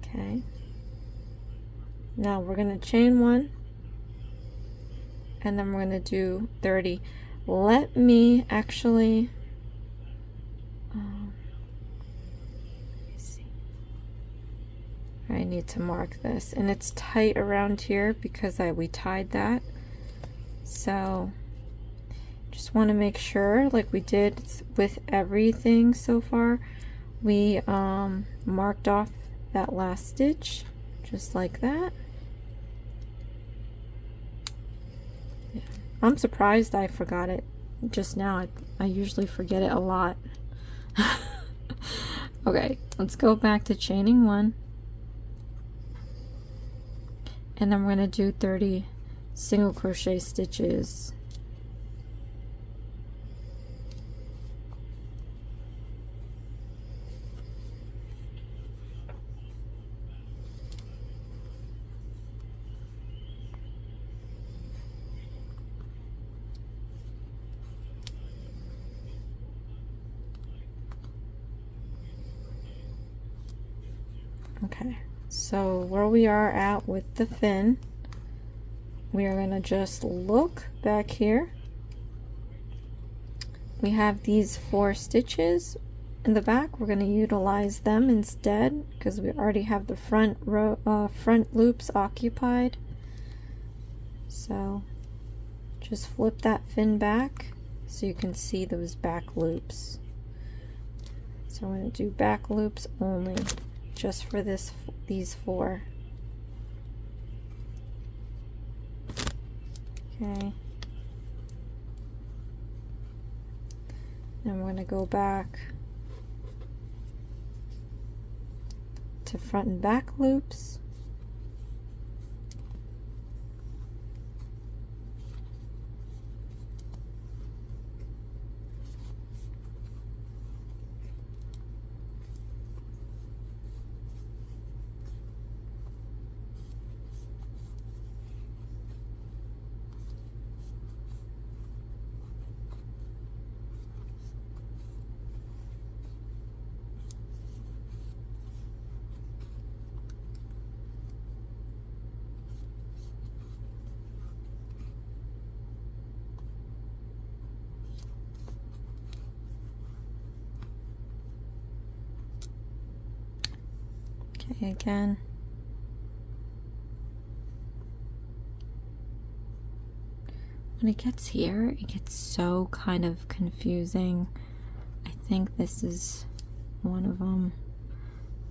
Okay. Now we're going to chain 1 and then we're going to do 30. Let me actually I need to mark this, and it's tight around here because we tied that. So just want to make sure, like we did with everything so far, we marked off that last stitch just like that. Yeah. I'm surprised I forgot it just now. I usually forget it a lot. Okay, let's go back to chaining 1. And then we're going to do 30 single crochet stitches. Okay, so where we are at with the fin, we are going to just look back here. We have these 4 stitches in the back. We're going to utilize them instead because we already have the front loops occupied. So just flip that fin back so you can see those back loops. So I'm going to do back loops only, just for these 4. Okay. Then we're going to go back to front and back loops. Okay, again. When it gets here, it gets so kind of confusing. I think this is one of them.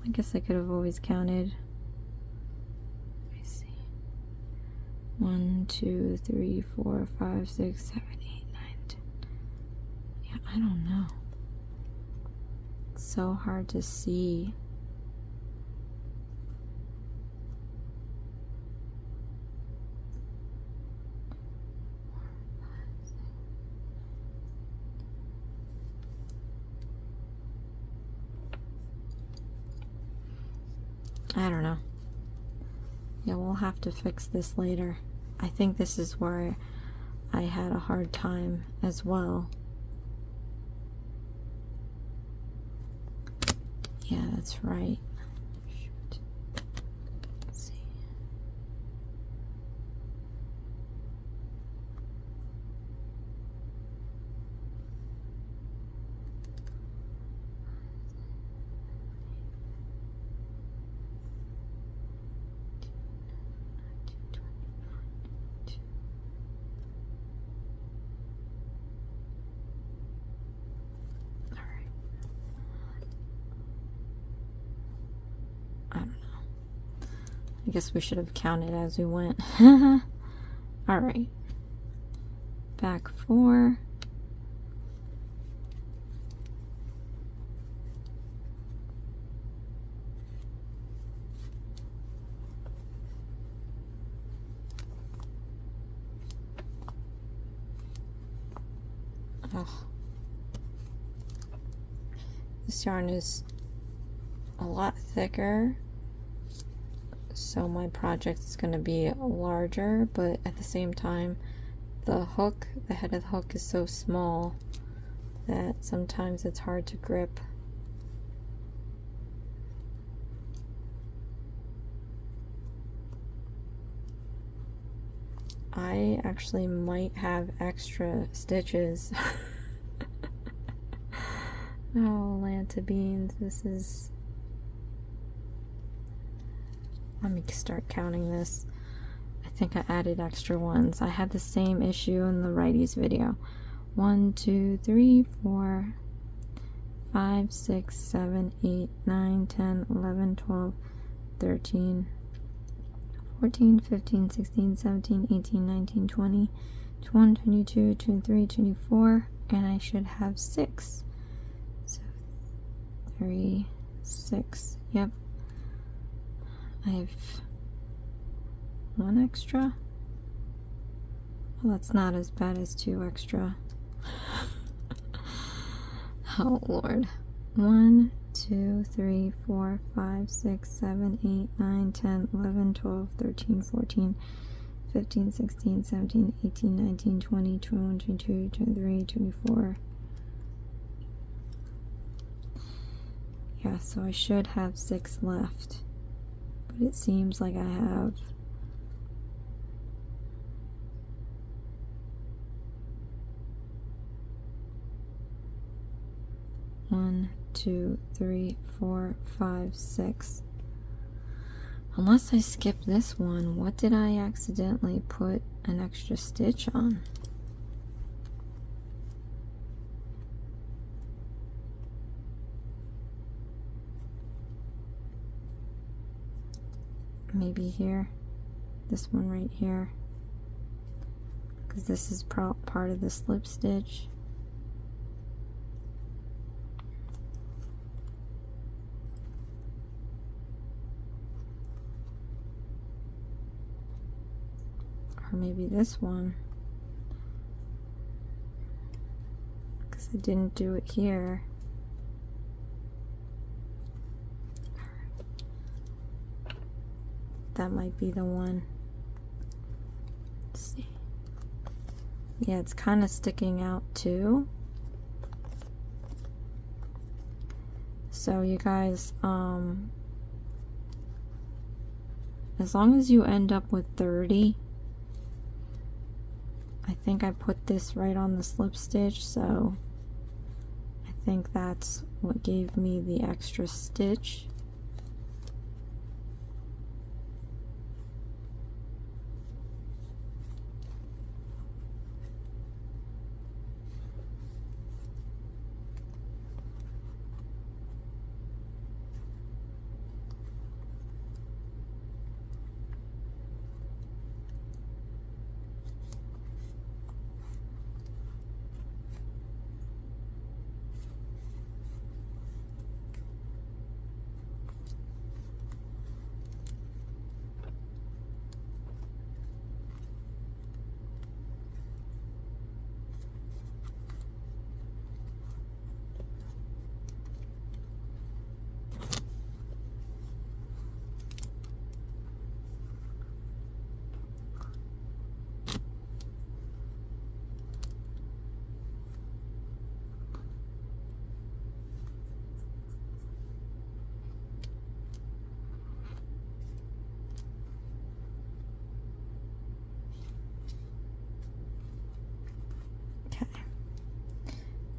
I guess I could have always counted. Let me see. 1, 2, 3, 4, 5, 6, 7, 8, 9, 10. Yeah, I don't know. It's so hard to see. I don't know. Yeah, we'll have to fix this later. I think this is where I had a hard time as well. Yeah, that's right. Shoot. Let's see. I guess we should have counted as we went. Alright. Back 4. This yarn is a lot thicker, so my project is going to be larger, but at the same time the hook, the head of the hook is so small that sometimes it's hard to grip. I actually might have extra stitches. Oh, Lanta beans, this is... Let me start counting this. I think I added extra ones. I had the same issue in the righties video. 1, 2, 3, 4, 5, 6, 7, 8, 9, 10, 11, 12, 13, 14, 15, 16, 17, 18, 19, 20, 21, 22, 23, 24, and I should have 6. So 3, 6. Yep. I have 1 extra. Well, that's not as bad as 2 extra. Oh Lord. 1, 2, 3, 4, 5, 6, 7, 8, 9, 10, 11, 12, 13, 14, 15, 16, 17, 18, 19, 20, 21, 22, 23, 24. Yeah, so I should have 6 left. But it seems like I have one, 2, 3, 4, 5, 6. Unless I skip this one, what did I accidentally put an extra stitch on? Maybe here, this one right here, because this is part of the slip stitch. Or maybe this one, because I didn't do it here. That might be the one. Let's see. Yeah, it's kind of sticking out too. So you guys, as long as you end up with 30, I think I put this right on the slip stitch, so I think that's what gave me the extra stitch.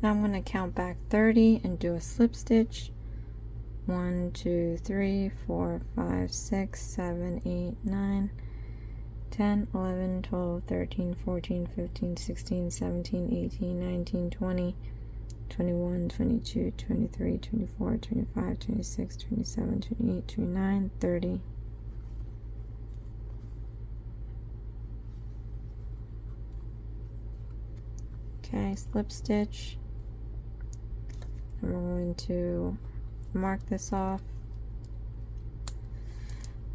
Now I'm going to count back 30 and do a slip stitch. 1, 2, 3, 4, 5, 6, 7, 8, 9, 10, 11, 12, 13, 14, 15, 16, 17, 18, 19, 20, 21, 22, 23, 24, 25, 26, 27, 28, 29, 30. Okay, slip stitch. And we're going to mark this off.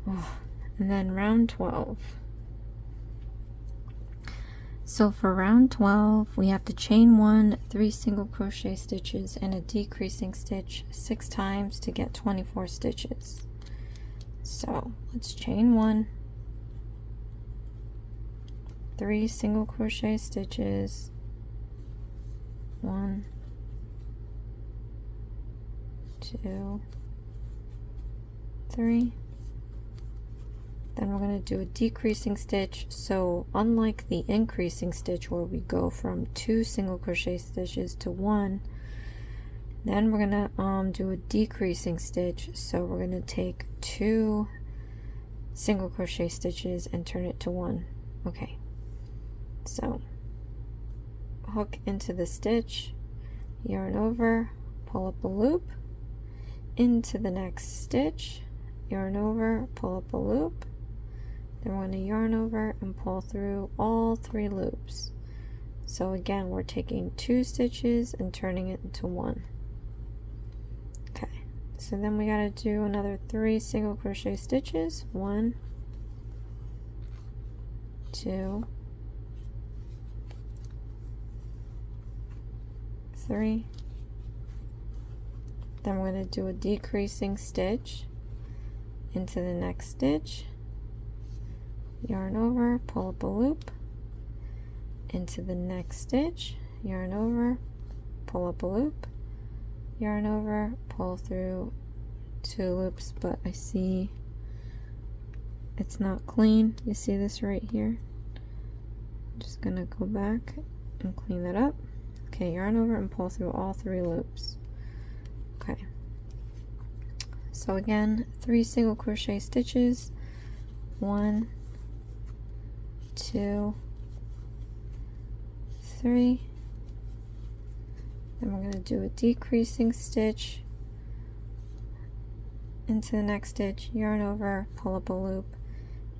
Oh, and then round 12. So for round 12, we have to chain 1, 3 single crochet stitches, and a decreasing stitch 6 times to get 24 stitches. So let's chain 1, 3 single crochet stitches, 1, 2, 3. Then we're going to do a decreasing stitch. So unlike the increasing stitch where we go from 2 single crochet stitches to 1, then we're going to do a decreasing stitch. So we're going to take 2 single crochet stitches and turn it to 1. Okay, so hook into the stitch, yarn over, pull up a loop, into the next stitch, yarn over, pull up a loop. Then we're going to yarn over and pull through all 3 loops. So again, we're taking 2 stitches and turning it into 1. Okay, so then we got to do another 3 single crochet stitches. 1, 2, 3. Then we're going to do a decreasing stitch into the next stitch, yarn over, pull up a loop, into the next stitch, yarn over, pull up a loop, yarn over, pull through 2 loops, but I see it's not clean. You see this right here? I'm just gonna go back and clean that up. Okay, yarn over and pull through all 3 loops. Okay, so again, 3 single crochet stitches, 1, 2, 3. Then we're going to do a decreasing stitch into the next stitch, yarn over, pull up a loop,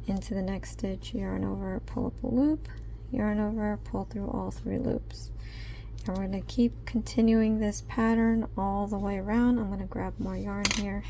into the next stitch, yarn over, pull up a loop, yarn over, pull through all 3 loops. And we're going to keep continuing this pattern all the way around. I'm going to grab more yarn here.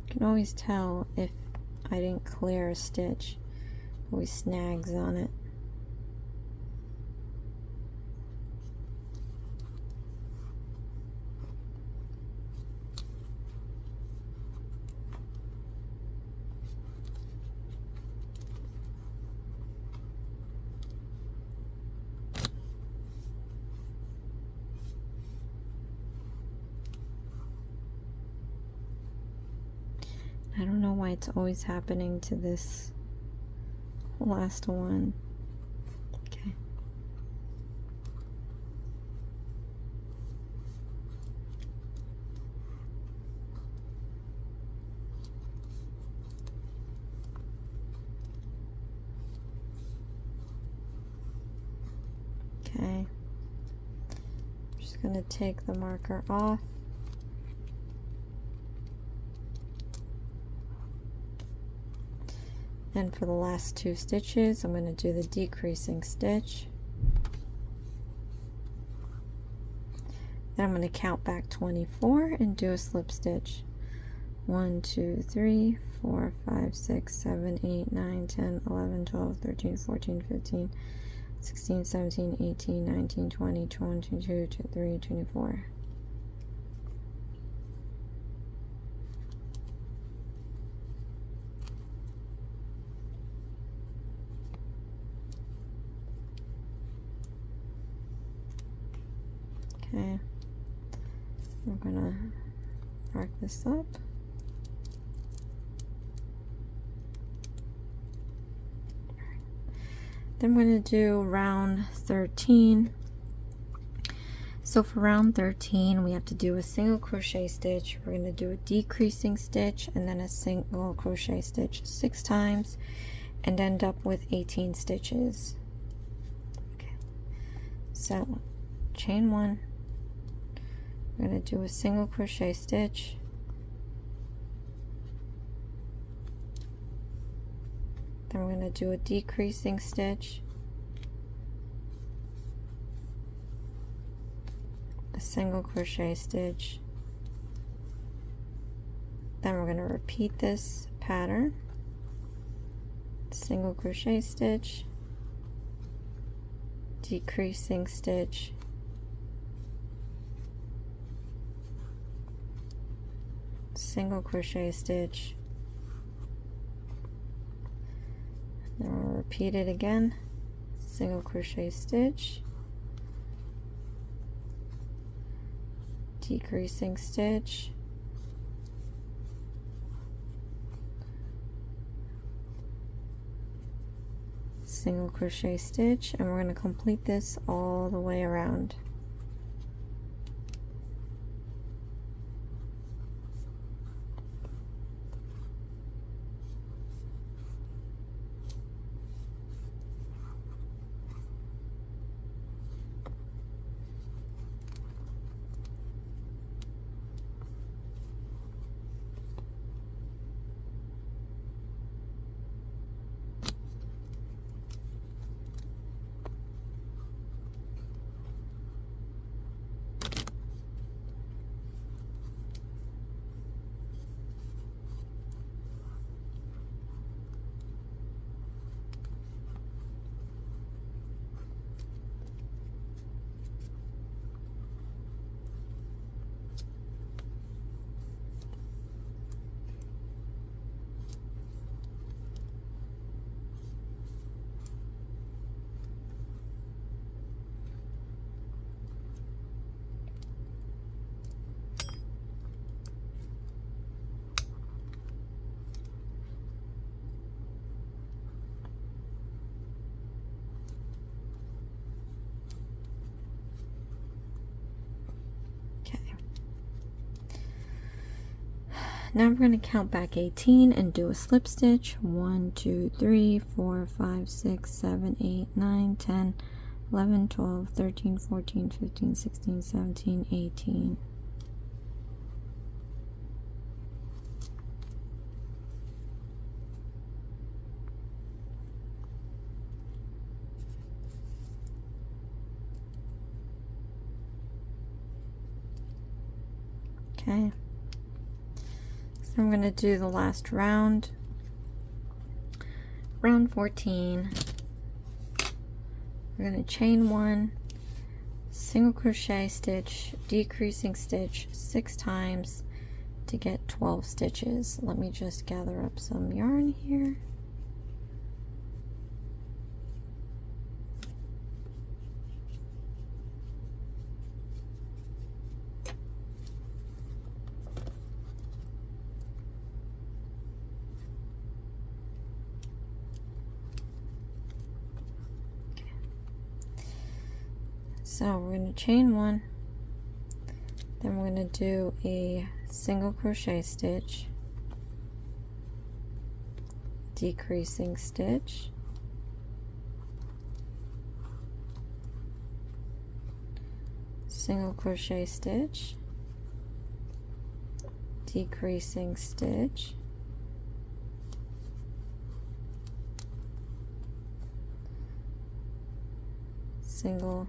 You can always tell if I didn't clear a stitch. Always snags on it. I don't know why it's always happening to this last one. Okay. Okay. I'm just going to take the marker off. And for the last 2 stitches, I'm going to do the decreasing stitch. Then I'm going to count back 24 and do a slip stitch. 1, 2, 3, 4, 5, 6, 7, 8, 9, 10, 11, 12, 13, 14, 15, 16, 17, 18, 19, 20, 22, 23, 24. I'm gonna mark this up. Then I'm going to do round 13. So for round 13, we have to do a single crochet stitch. We're going to do a decreasing stitch and then a single crochet stitch 6 times and end up with 18 stitches. Okay. So chain 1. We're going to do a single crochet stitch. Then we're going to do a decreasing stitch, a single crochet stitch, then we're going to repeat this pattern, single crochet stitch, decreasing stitch, single crochet stitch, then we'll repeat it again, single crochet stitch, decreasing stitch, single crochet stitch, and we're going to complete this all the way around. Now we're going to count back 18 and do a slip stitch. 1, 2, 3, 4, 5, 6, 7, 8, 9, 10, 11, 12, 13, 14, 15, 16, 17, 18. Okay. So I'm going to do the last round, round 14. We're going to chain 1, single crochet stitch, decreasing stitch 6 times to get 12 stitches. Let me just gather up some yarn here. So we're going to chain 1, then we're going to do a single crochet stitch, decreasing stitch, single crochet stitch, decreasing stitch, single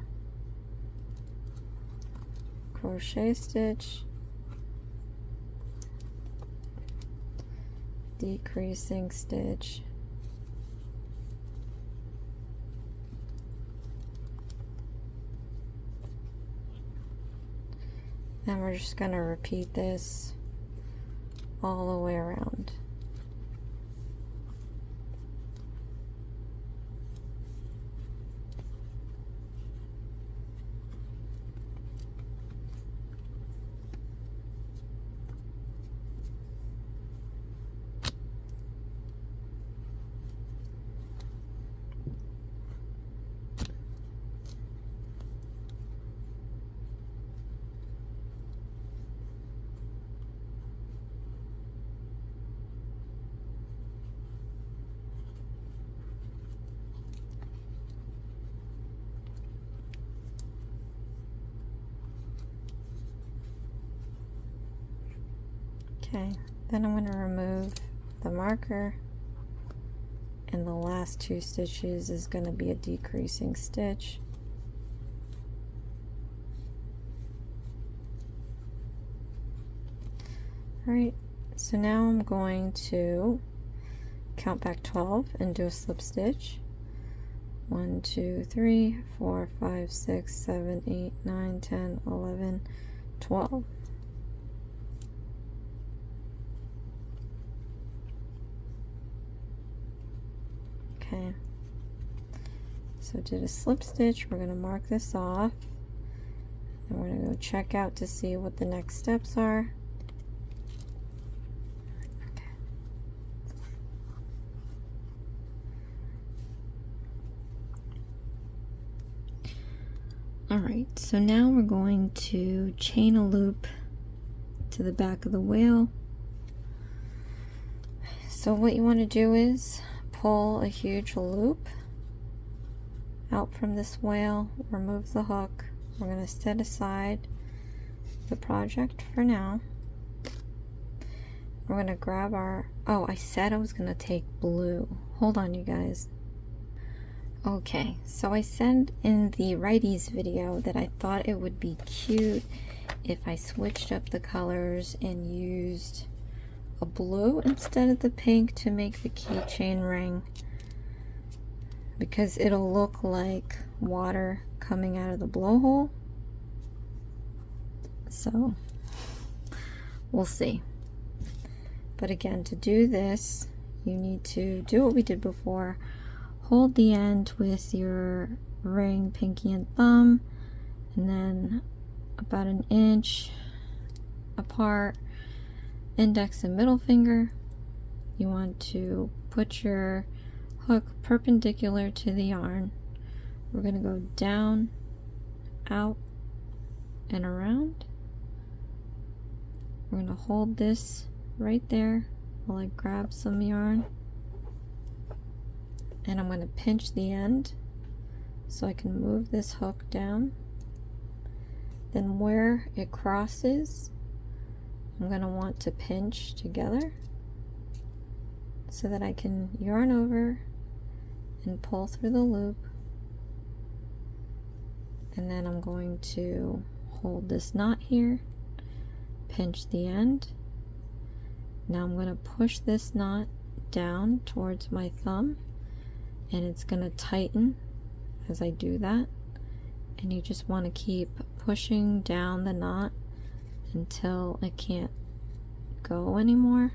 crochet stitch, decreasing stitch, and we're just going to repeat this all the way around. Okay, then I'm going to remove the marker, and the last 2 stitches is going to be a decreasing stitch. Alright, so now I'm going to count back 12 and do a slip stitch. 1, 2, 3, 4, 5, 6, 7, 8, 9, 10, 11, 12. Okay, so did a slip stitch. We're going to mark this off, and we're going to go check out to see what the next steps are. Alright, so now we're going to chain a loop to the back of the whale. So what you want to do is pull a huge loop out from this whale, remove the hook. We're going to set aside the project for now. We're going to grab our, oh, I said I was going to take blue. Hold on, you guys. Okay, so I said in the righties video that I thought it would be cute if I switched up the colors and used a blue instead of the pink to make the keychain ring, because it'll look like water coming out of the blowhole. So we'll see. But again, to do this, you need to do what we did before. Hold the end with your ring, pinky, and thumb, and then about 1 inch apart, index and middle finger. You want to put your hook perpendicular to the yarn. We're going to go down, out, and around. We're going to hold this right there while I grab some yarn. And I'm going to pinch the end so I can move this hook down. Then where it crosses, I'm going to want to pinch together so that I can yarn over and pull through the loop. And then I'm going to hold this knot here, pinch the end. Now I'm going to push this knot down towards my thumb, and it's going to tighten as I do that, and you just want to keep pushing down the knot until it can't go anymore.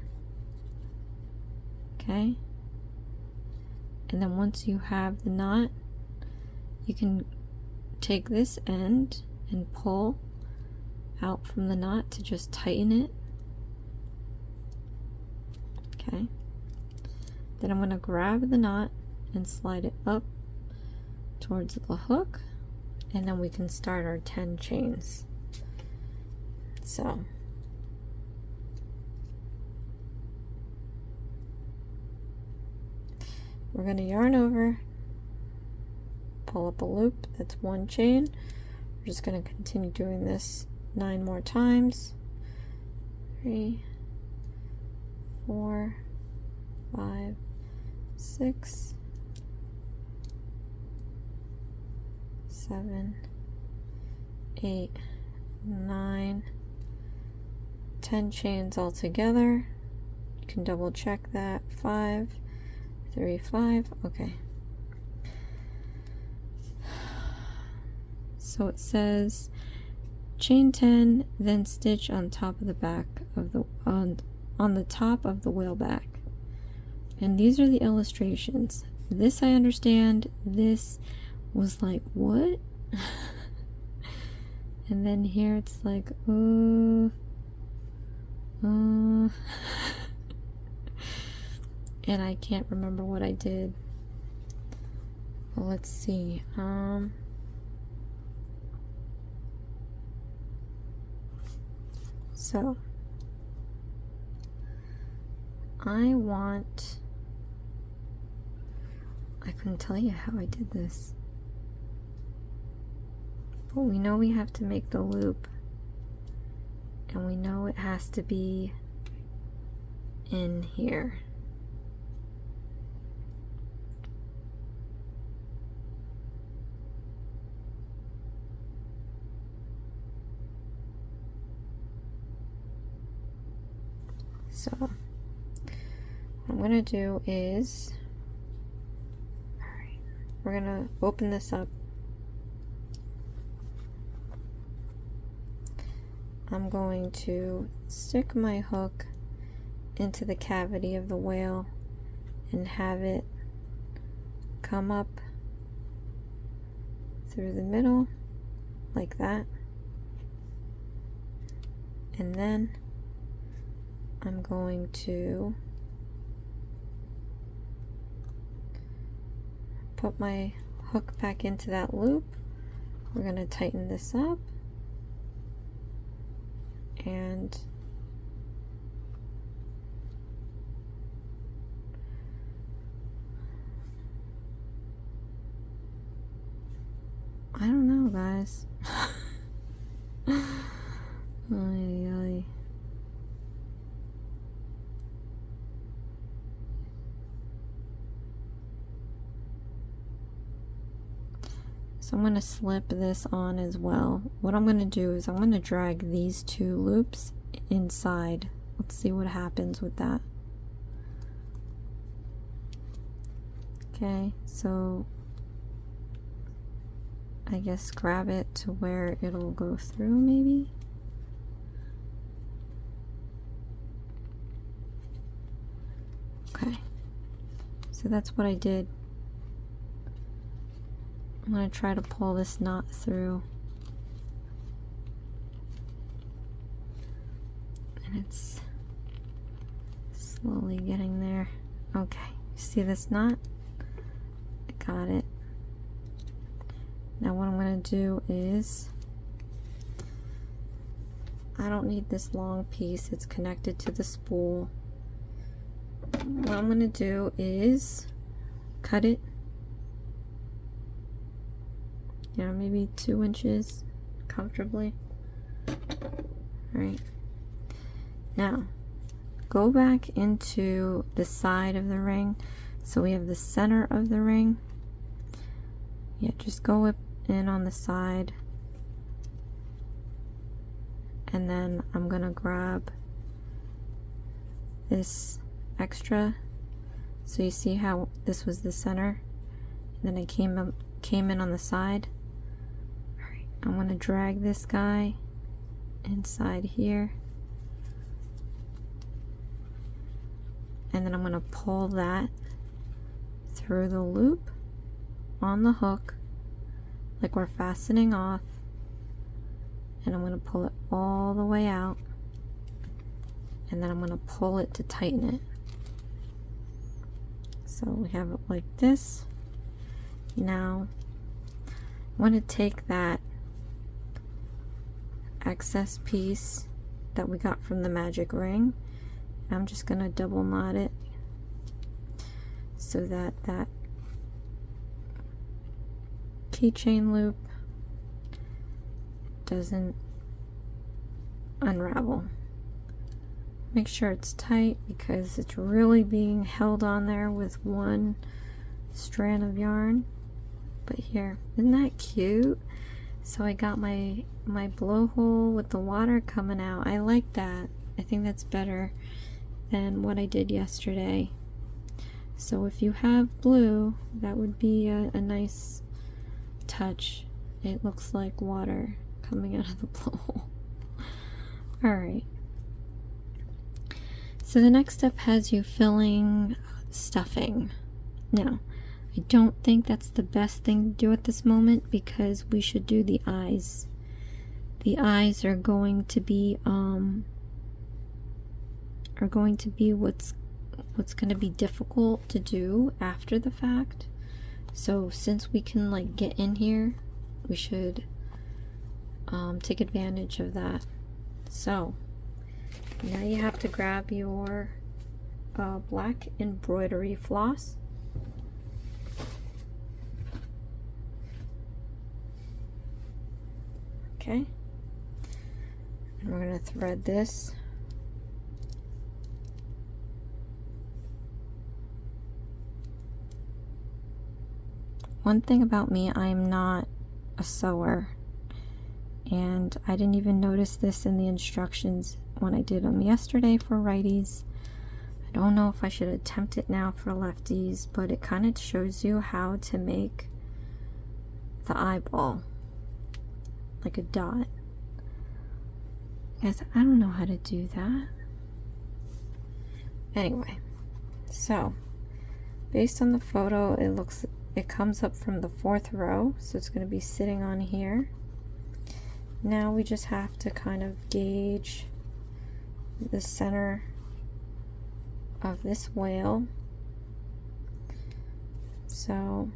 Okay, and then once you have the knot, you can take this end and pull out from the knot to just tighten it. Okay, then I'm going to grab the knot and slide it up towards the hook, and then we can start our 10 chains. So we're going to yarn over, pull up a loop, that's 1 chain. We're just going to continue doing this 9 more times. 3, 4, 5, 6, 7, 8, 9, 10 chains all together. You can double check that. 5, 3, 5. Okay. So it says chain 10, then stitch on top of the back of the on the top of the whale back. And these are the illustrations. This I understand. This was like, what? And then here it's like, and I can't remember what I did. Well, let's see. So I couldn't tell you how I did this. But we know we have to make the loop, and we know it has to be in here. So what I'm going to do is, alright, we're going to open this up. I'm going to stick my hook into the cavity of the whale and have it come up through the middle like that. And then I'm going to put my hook back into that loop. We're going to tighten this up and I don't know, guys. Ay. So I'm going to slip this on as well. What I'm going to do is I'm going to drag these two loops inside. Let's see what happens with that. Okay, so I guess grab it to where it'll go through maybe. Okay, so that's what I did. I'm going to try to pull this knot through. And it's slowly getting there. Okay, see this knot? I got it. Now what I'm going to do is, I don't need this long piece, it's connected to the spool. What I'm going to do is cut it, you know, maybe 2 inches comfortably. Alright, now go back into the side of the ring. So we have the center of the ring. Yeah, just go up in on the side, and then I'm gonna grab this extra. So you see how this was the center, and then I came in on the side. All right, I'm gonna drag this guy inside here, and then I'm gonna pull that through the loop on the hook like we're fastening off, and I'm going to pull it all the way out, and then I'm going to pull it to tighten it. So we have it like this. Now I want to take that excess piece that we got from the magic ring, and I'm just going to double knot it so that that keychain loop doesn't unravel. Make sure it's tight because it's really being held on there with one strand of yarn. But here, isn't that cute? So I got my blowhole with the water coming out. I like that. I think that's better than what I did yesterday. So if you have blue, that would be a nice touch. It looks like water coming out of the blowhole. Alright. So the next step has you filling stuffing. Now, I don't think that's the best thing to do at this moment because we should do the eyes. The eyes are going to be what's going to be difficult to do after the fact. So since we can like get in here, we should take advantage of that. So now you have to grab your black embroidery floss. Okay, and we're going to thread this one thing about me, I'm not a sewer, and I didn't even notice this in the instructions when I did them yesterday for righties. I don't know if I should attempt it now for lefties, but it kind of shows you how to make the eyeball, like a dot. Guys, I don't know how to do that. Anyway, so based on the photo, it comes up from the 4th row, so it's going to be sitting on here. Now we just have to kind of gauge the center of this whale. So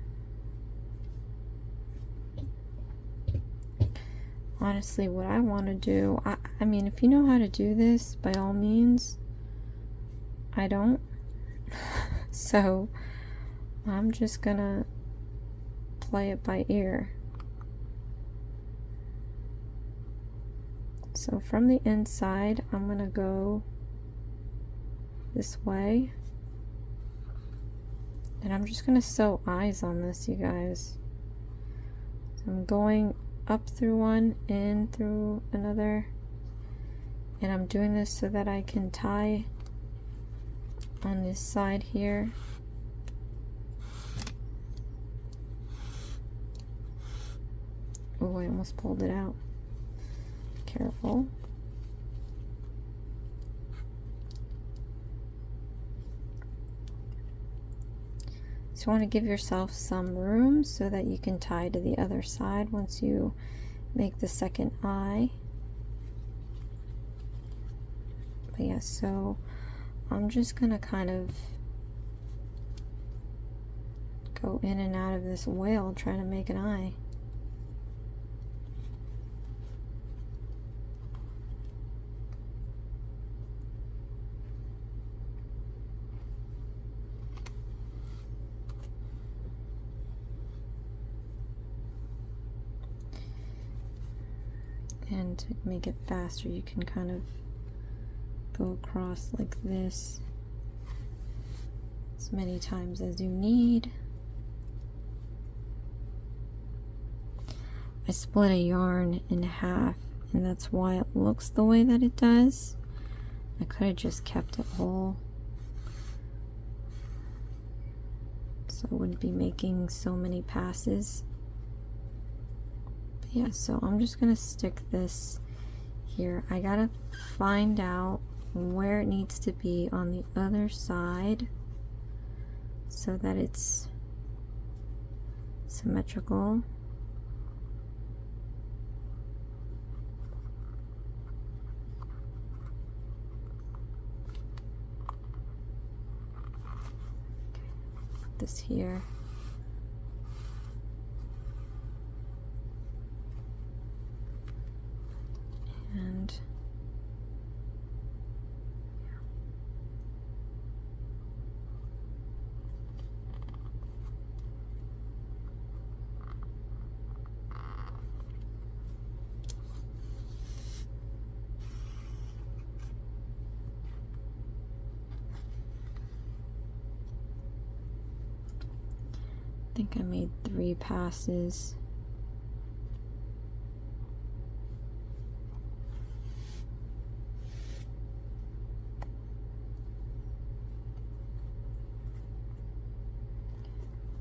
honestly, what I want to do, I mean, if you know how to do this, by all means. I don't. So I'm just gonna play it by ear. So from the inside, I'm gonna go this way, and I'm just gonna sew eyes on this, you guys. So I'm going up through one, in through another, and I'm doing this so that I can tie on this side here. Oh, I almost pulled it out. Careful. So you want to give yourself some room so that you can tie to the other side once you make the second eye. But yeah, so I'm just gonna kind of go in and out of this whale trying to make an eye. And to make it faster, you can kind of go across like this as many times as you need. I split a yarn in half, and that's why it looks the way that it does. I could have just kept it whole, so I wouldn't be making so many passes. But yeah, so I'm just gonna stick this here. I gotta find out where it needs to be on the other side so that it's symmetrical. Put this here. And I think I made 3 passes.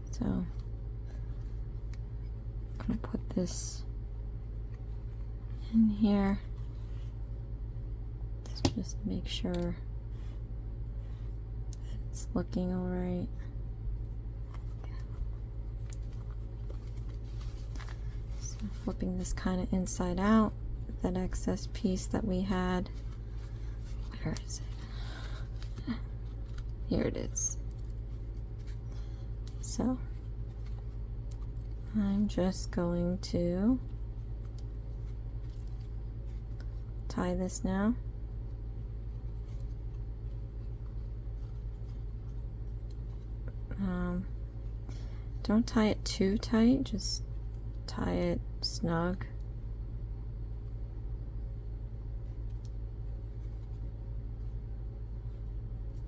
So I'm gonna put this in here. Let's just make sure that it's looking all right. So flipping this kind of inside out, that excess piece that we had. Where is it? Here it is. So I'm just going to tie this now. Don't tie it too tight, just tie it snug.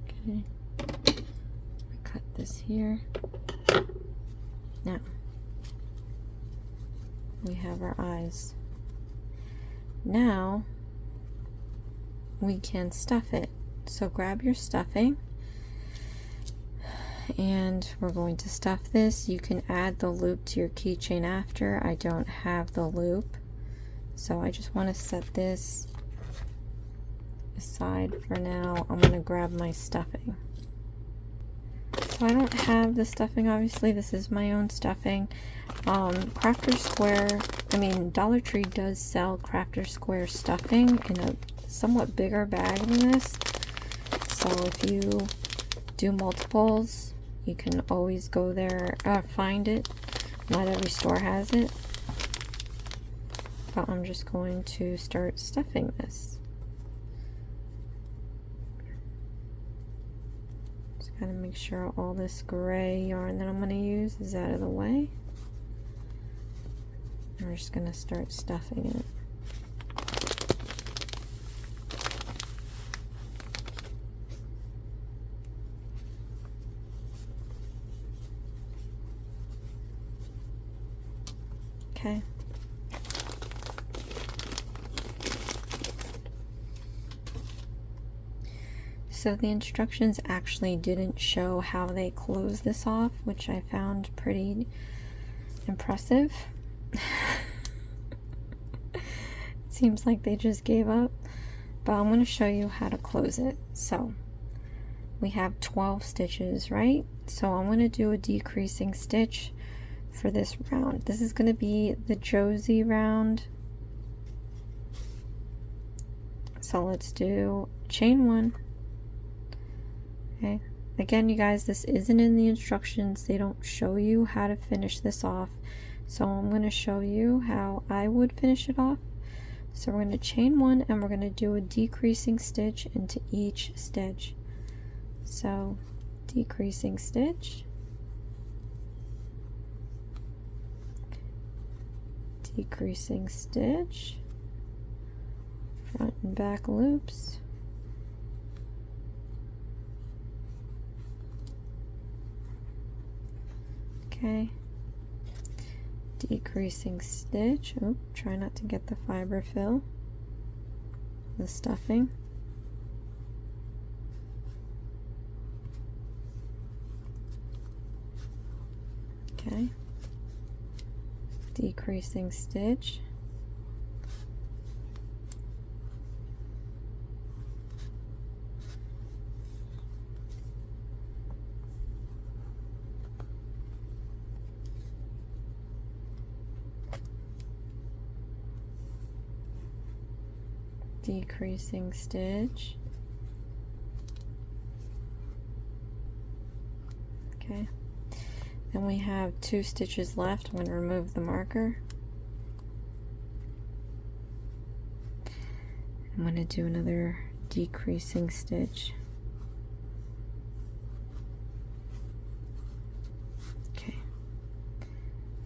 Okay, cut this here. Now we have our eyes. Now we can stuff it. So grab your stuffing and we're going to stuff this. You can add the loop to your keychain after. I don't have the loop, so I just want to set this aside for now. I'm going to grab my stuffing. So I don't have the stuffing, obviously. This is my own stuffing. Crafter Square, I mean Dollar Tree does sell Crafter Square stuffing in a somewhat bigger bag than this. So if you do multiples, you can always go there, find it. Not every store has it. But I'm just going to start stuffing this. Just gotta make sure all this gray yarn that I'm gonna use is out of the way. And we're just gonna start stuffing it. Okay. So the instructions actually didn't show how they close this off, which I found pretty impressive. It seems like they just gave up, but I'm going to show you how to close it. So we have 12 stitches, right? So I'm going to do a decreasing stitch for this round. This is going to be the Josie round. So let's do chain 1. Okay, again, you guys, this isn't in the instructions. They don't show you how to finish this off, so I'm going to show you how I would finish it off. So we're going to chain 1 and we're going to do a decreasing stitch into each stitch. So decreasing stitch, decreasing stitch, front and back loops, okay, decreasing stitch. Oh, try not to get the fiber fill, the stuffing, okay, decreasing stitch, decreasing stitch, okay. Then we have 2 stitches left. I'm going to remove the marker. I'm going to do another decreasing stitch. Okay.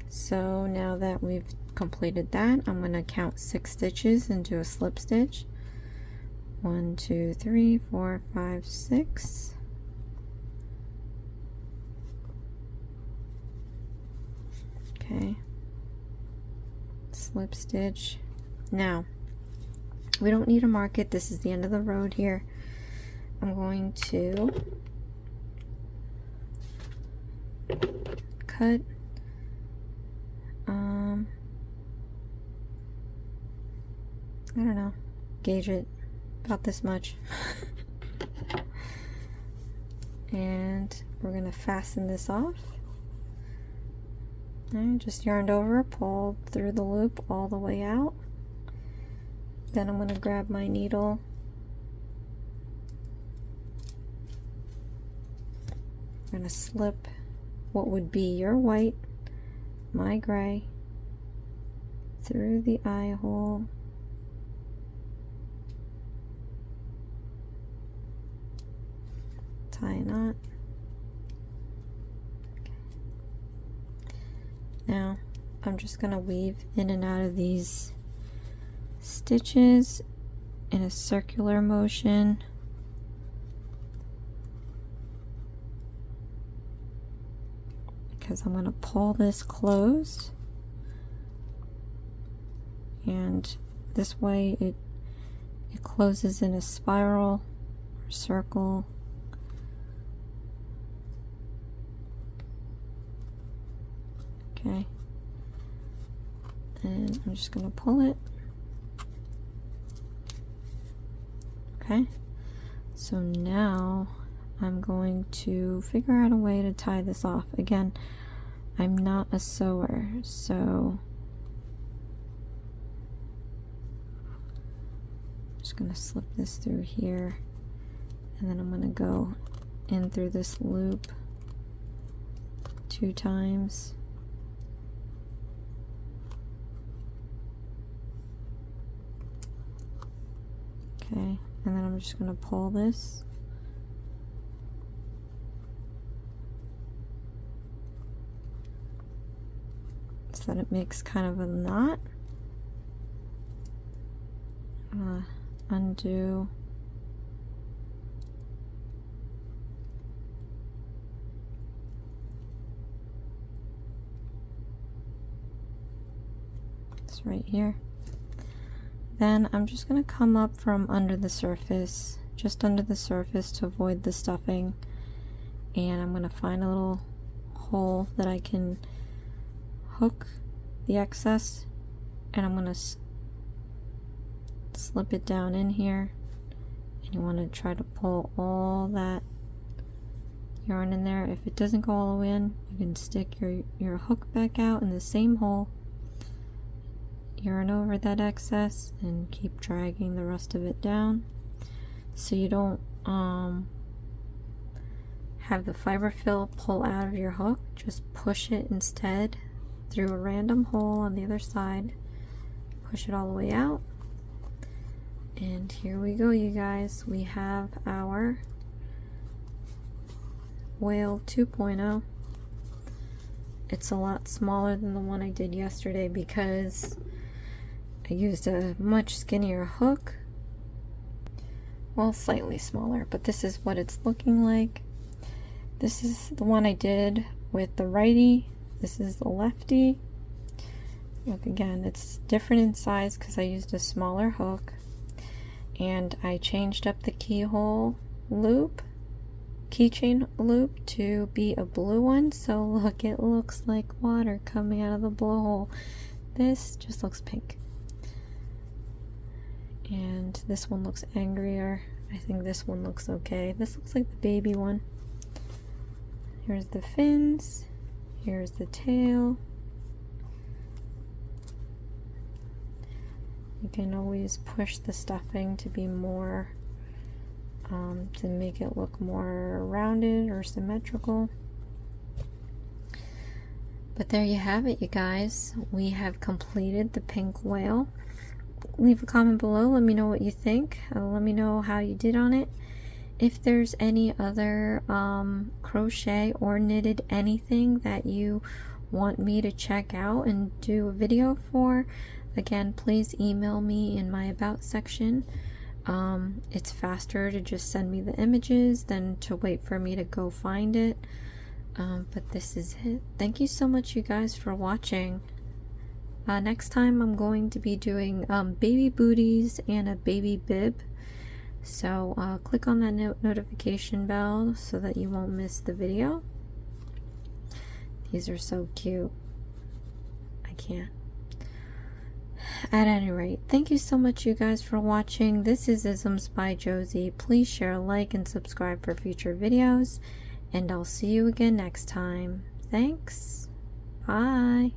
So now that we've completed that, I'm going to count 6 stitches and do a slip stitch. 1, 2, 3, 4, 5, 6. Okay, slip stitch. Now we don't need to mark it. This is the end of the road here. I'm going to cut I don't know, gauge it about this much. And we're gonna fasten this off. And just yarned over, pulled through the loop all the way out. Then I'm going to grab my needle. I'm going to slip what would be your white, my gray, through the eye hole. Tie a knot. Now I'm just going to weave in and out of these stitches in a circular motion. Because I'm going to pull this closed. and this way it closes in a spiral or circle. Okay, and I'm just gonna pull it. Okay, so now I'm going to figure out a way to tie this off. Again, I'm not a sewer, so I'm just gonna slip this through here, and then I'm gonna go in through this loop 2 times. Okay, and then I'm just going to pull this. So that it makes kind of a knot. Undo. It's right here. Then I'm just going to come up from under the surface, just under the surface to avoid the stuffing, and I'm going to find a little hole that I can hook the excess, and I'm going to slip it down in here, and you want to try to pull all that yarn in there. If it doesn't go all the way in, you can stick your hook back out in the same hole, yarn over that excess, and keep dragging the rest of it down so you don't have the fiber fill pull out of your hook. Just push it instead through a random hole on the other side, push it all the way out, and here we go, you guys. We have our Whale 2.0. It's a lot smaller than the one I did yesterday because I used a much skinnier hook. Well, slightly smaller, but this is what it's looking like. This is the one I did with the righty. This is the lefty. Look, again, it's different in size because I used a smaller hook, and I changed up the keyhole loop, keychain loop, to be a blue one. So look, it looks like water coming out of the blowhole. This just looks pink. And this one looks angrier. I think this one looks okay. This looks like the baby one. Here's the fins. Here's the tail. You can always push the stuffing to be more, to make it look more rounded or symmetrical. But there you have it, you guys. We have completed the pink whale. Leave a comment below, let me know what you think. Let me know how you did on it. If there's any other crochet or knitted anything that you want me to check out and do a video for, again, please email me in my about section. It's faster to just send me the images than to wait for me to go find it. But this is it. Thank you so much, you guys, for watching. Next time I'm going to be doing baby booties and a baby bib. So click on that notification bell so that you won't miss the video. These are so cute. I can't. At any rate, thank you so much, you guys, for watching. This is Isms by Josie. Please share, like, and subscribe for future videos. And I'll see you again next time. Thanks. Bye.